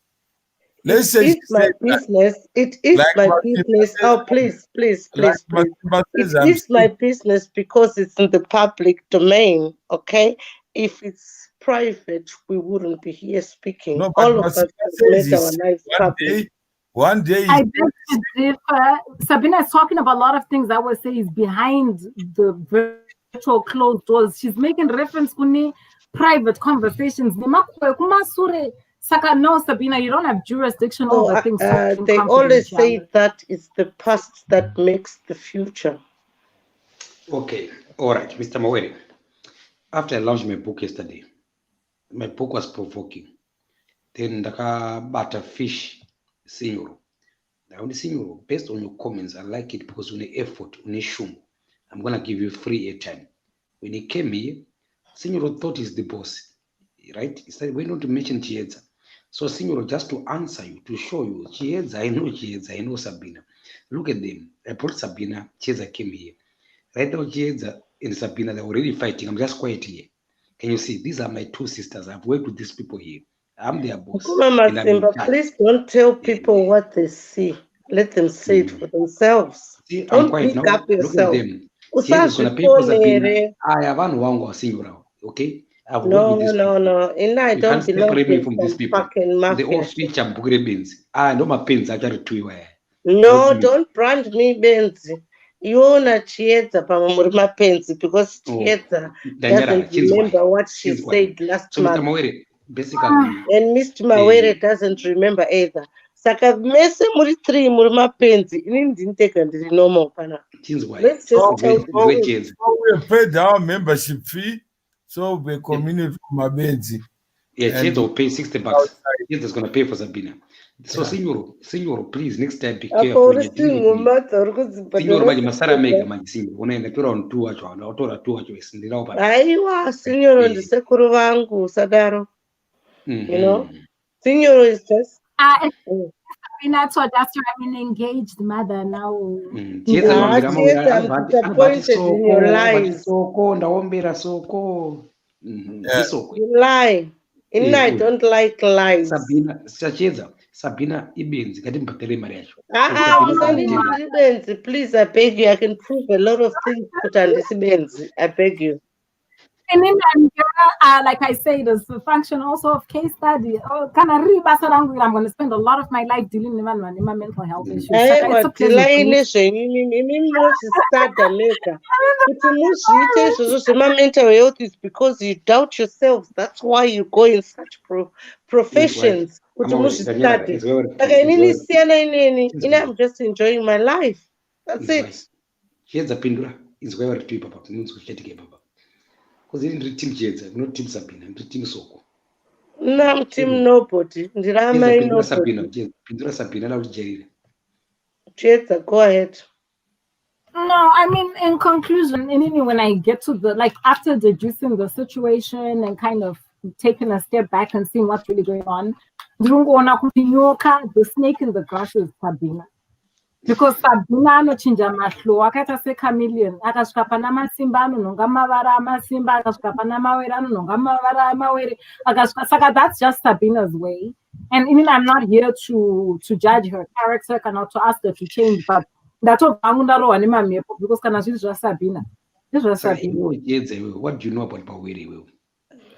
let's say
It's my business. It is
Like
my
Masimba
business.
says-
Oh, please.
like Masimba says, I'm
It is my business because it's in the public domain, okay? If it's private, we wouldn't be here speaking.
No, but
All of us
Masimba
have
says
made our
he's-
lives public.
one day
I beg to differ. Sabina is talking about a lot of things I would say is behind the virtual closed doors. She's making reference to private conversations. Saka, no, Sabina, you don't have jurisdiction
So
over things.
they always say that it's the past that makes the future.
Okay, all right, Mr. Mawere. After I launched my book yesterday, my book was provoking. Then ndakabata fish signal. Now the signal, based on your comments, I like it because when effort, when shum, I'm gonna give you free airtime. When he came here, Signor thought he's the boss, right? He said, why not mention Chiedza? So Signor, just to answer you, to show you, Chiedza, I know Sabina. Look at them. I brought Sabina, Chiedza came here. Right now, Chiedza and Sabina, they're already fighting. I'm just quiet here. Can you see? These are my two sisters. I've worked with these people here. I'm their boss.
Mama
and I'm in
Simba,
charge.
please don't tell people what they see. Let them say it for themselves.
See, I'm
Don't
quiet
big
now.
up
Look at
yourself.
them. Chiedza's gonna pay for Sabina. I have one Signor, okay? I've worked with these people.
No. And I
You
don't
can't
belong
separate me
to
from these
some
people.
fucking
They
mafia
all
shit.
feature Bugre Benz. No my pens actually two way.
No,
Not me.
don't brand me Benzi. You own a Chiedza Pamamurima Penzi because Chiedza
Danyara,
doesn't remember what she
Chin's why.
said last
So Mr.
month.
Mawere, basically,
And Mr. Mawere doesn't remember either. Saka mese muri 3 muri mapenzi. Ini ndiniteka ndiri normal pana.
Chin's why.
Let's just tell the truth.
So we paid our membership fee, so we communicate from Mabenzi.
Yeah,
And-
Chiedza will pay $60. Chiedza's gonna pay for Sabina. So Signor, please next time be
Apo
careful.
uri single mother uri
Signor
kudzibhadhara.
manje masara mega manje Signor. Unaenda on two wacho, unatora two wacho isindirawo pa.
Aiwa, signoro ndisekuru vangu sadaro. You know?
Mhm.
Signoro is just
Sabina told us you're an engaged mother now.
Chiedza
Ah,
manje
Chiedza, I'm disappointed in your lies.
Soko, ndaombera soko. Isoko.
You lie. And I don't like lies.
Sabina, Sabina Ibenzi, ngatimbhatere mari yacho.
Benzi, please, I beg you. I can prove a lot of things put on this Benzi. I beg you.
And then, like I say, there's a function also of case study. Oh, I'm going to spend a lot of my life dealing with my mental health issues. It's a
mental health is because you doubt yourself. That's why you go in such professions. I'm just enjoying my life. That's it.
Chiedza pindura inzwa vari tui papa kunonzi kuchetike papa. Because in the team Chiedza, not team Sabina, the team Soko.
No, I'm team nobody.
Pindura Sabina, now Jerry.
Chiedza, go ahead.
No, I mean, in conclusion, when I get to after deducing the situation and kind of taking a step back and seeing what's really going on, the snake in the grass is Sabina. Because Sabina anochinja mahlo akaita sechameleon akasvika pana masimba anonhonga mavara amasimba akasvika pana mawere anonhonga mavara amawere akasvika saka that's just Sabina's way. And I'm not here to judge her character kana to ask her to change, but ndatobva ndarohwa nemamhepo because kana zviri zvaSabina
What do you know about Mawere?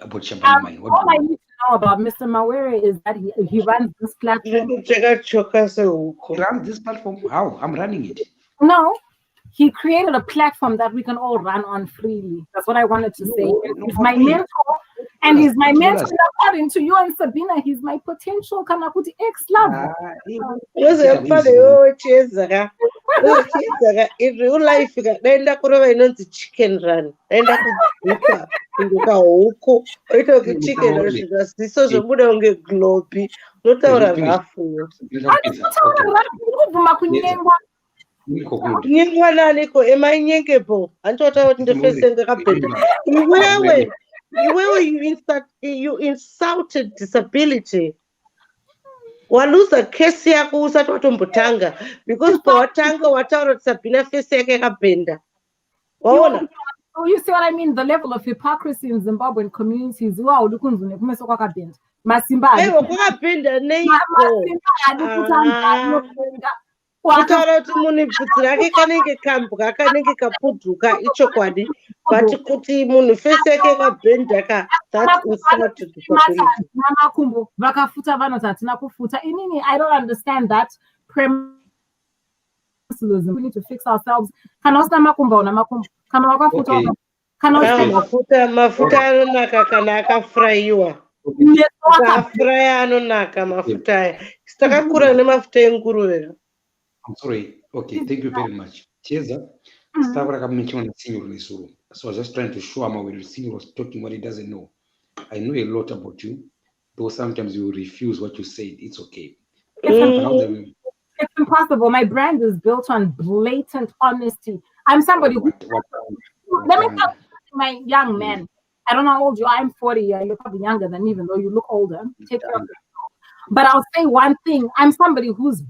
About Shabana?
All I need to know about Mr. Mawere is that he runs this platform.
He runs this platform? How? I'm running it.
No, he created a platform that we can all run on freely. That's what I wanted to say. He's my mentor, and he's my mentor. According to you and Sabina, he's my potential Kanakuti ex-lover.
In real life, naenda kurova inonzi chicken run. Naenda kuguka kunduka huku. Oita chicken run zviziso zvobuda kunge globe. Notaura rafu. Nyengwa naniko emainyengepo. Antotaura kuti ndefese ndakapeta. Iwewe you insulted disability. Waluza kesi yako usati watombotanga because pawatanga wataura kuti Sabina face yake yakapenda. Waona?
You see what I mean? The level of hypocrisy in Zimbabwean communities. Wow, kumeso kwakabenda. Masimba
aiwa kwakapinda neiko
Masimba hadikutanza
kutaura kuti munhu bvudzi rake kanenge kambwa kanenge kapuduka ichokwadi but kuti munhu fesi yake yakabhenda that's insult to disability.
namakumbo vakafuta vanhu hatina kufuta inini. I don't understand that premise. We need to fix ourselves. Kana usina makumbo una makumbo, kana wakafuta
Okay.
kana
mafuta anonaka kana akafurayiwa akafuraya anonaka mafuta aya sitakakura nemafuta enguruve.
I'm sorry. Okay, thank you very much. Chiedza, Stavra mentioned Senior Nesuru. So I was just trying to show him when Senior was talking what he doesn't know. I know a lot about you, though sometimes you refuse what you said. It's okay.
It's impossible. My brand is built on blatant honesty. I'm somebody who let me tell you, my young man. I don't know how old you are. I'm 40. You're probably younger than me, even though you look older. Take care of yourself. But I'll say one thing. I'm somebody whose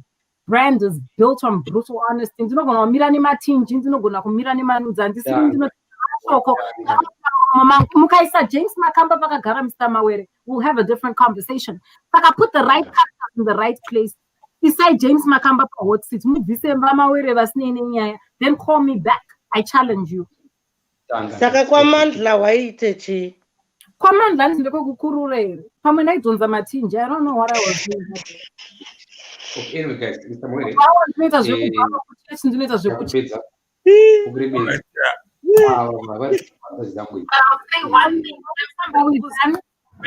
brand is built on brutal honesty. Mukaisa James Makamba vakagara Mr. Mawere, we'll have a different conversation. But I put the right characters in the right place. Beside James Makamba, then call me back. I challenge you.
Saka kwamandla waite chi?
Kwamandla ndiko kukurure. Pamwe naidonza matinje. I don't know what I was doing.
Okay, anyway, guys, Mr. Moere.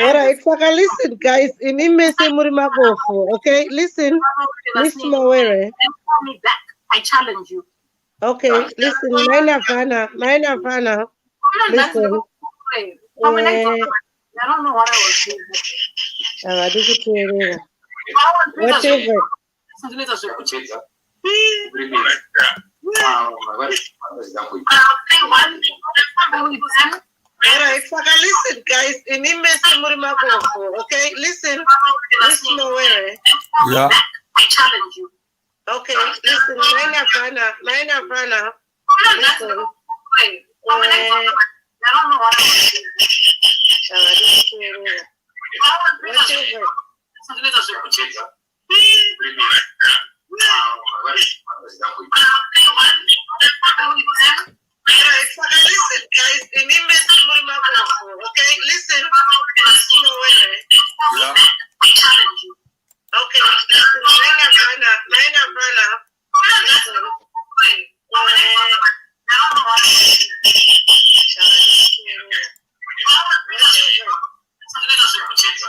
Alright, Saka, listen, guys. Inimese muri magofu, okay? Listen, Mr. Mawere.
Call me back. I challenge you.
Okay, listen, Maina Fana. Listen.
I don't know what I was doing.
Whatever. Alright, Saka, listen, guys. Inimese muri magofu, okay? Listen, Mr. Mawere.
Yeah.
I challenge you.
Okay, listen, Maina Fana. Listen.
I don't know what I was doing.
Whatever.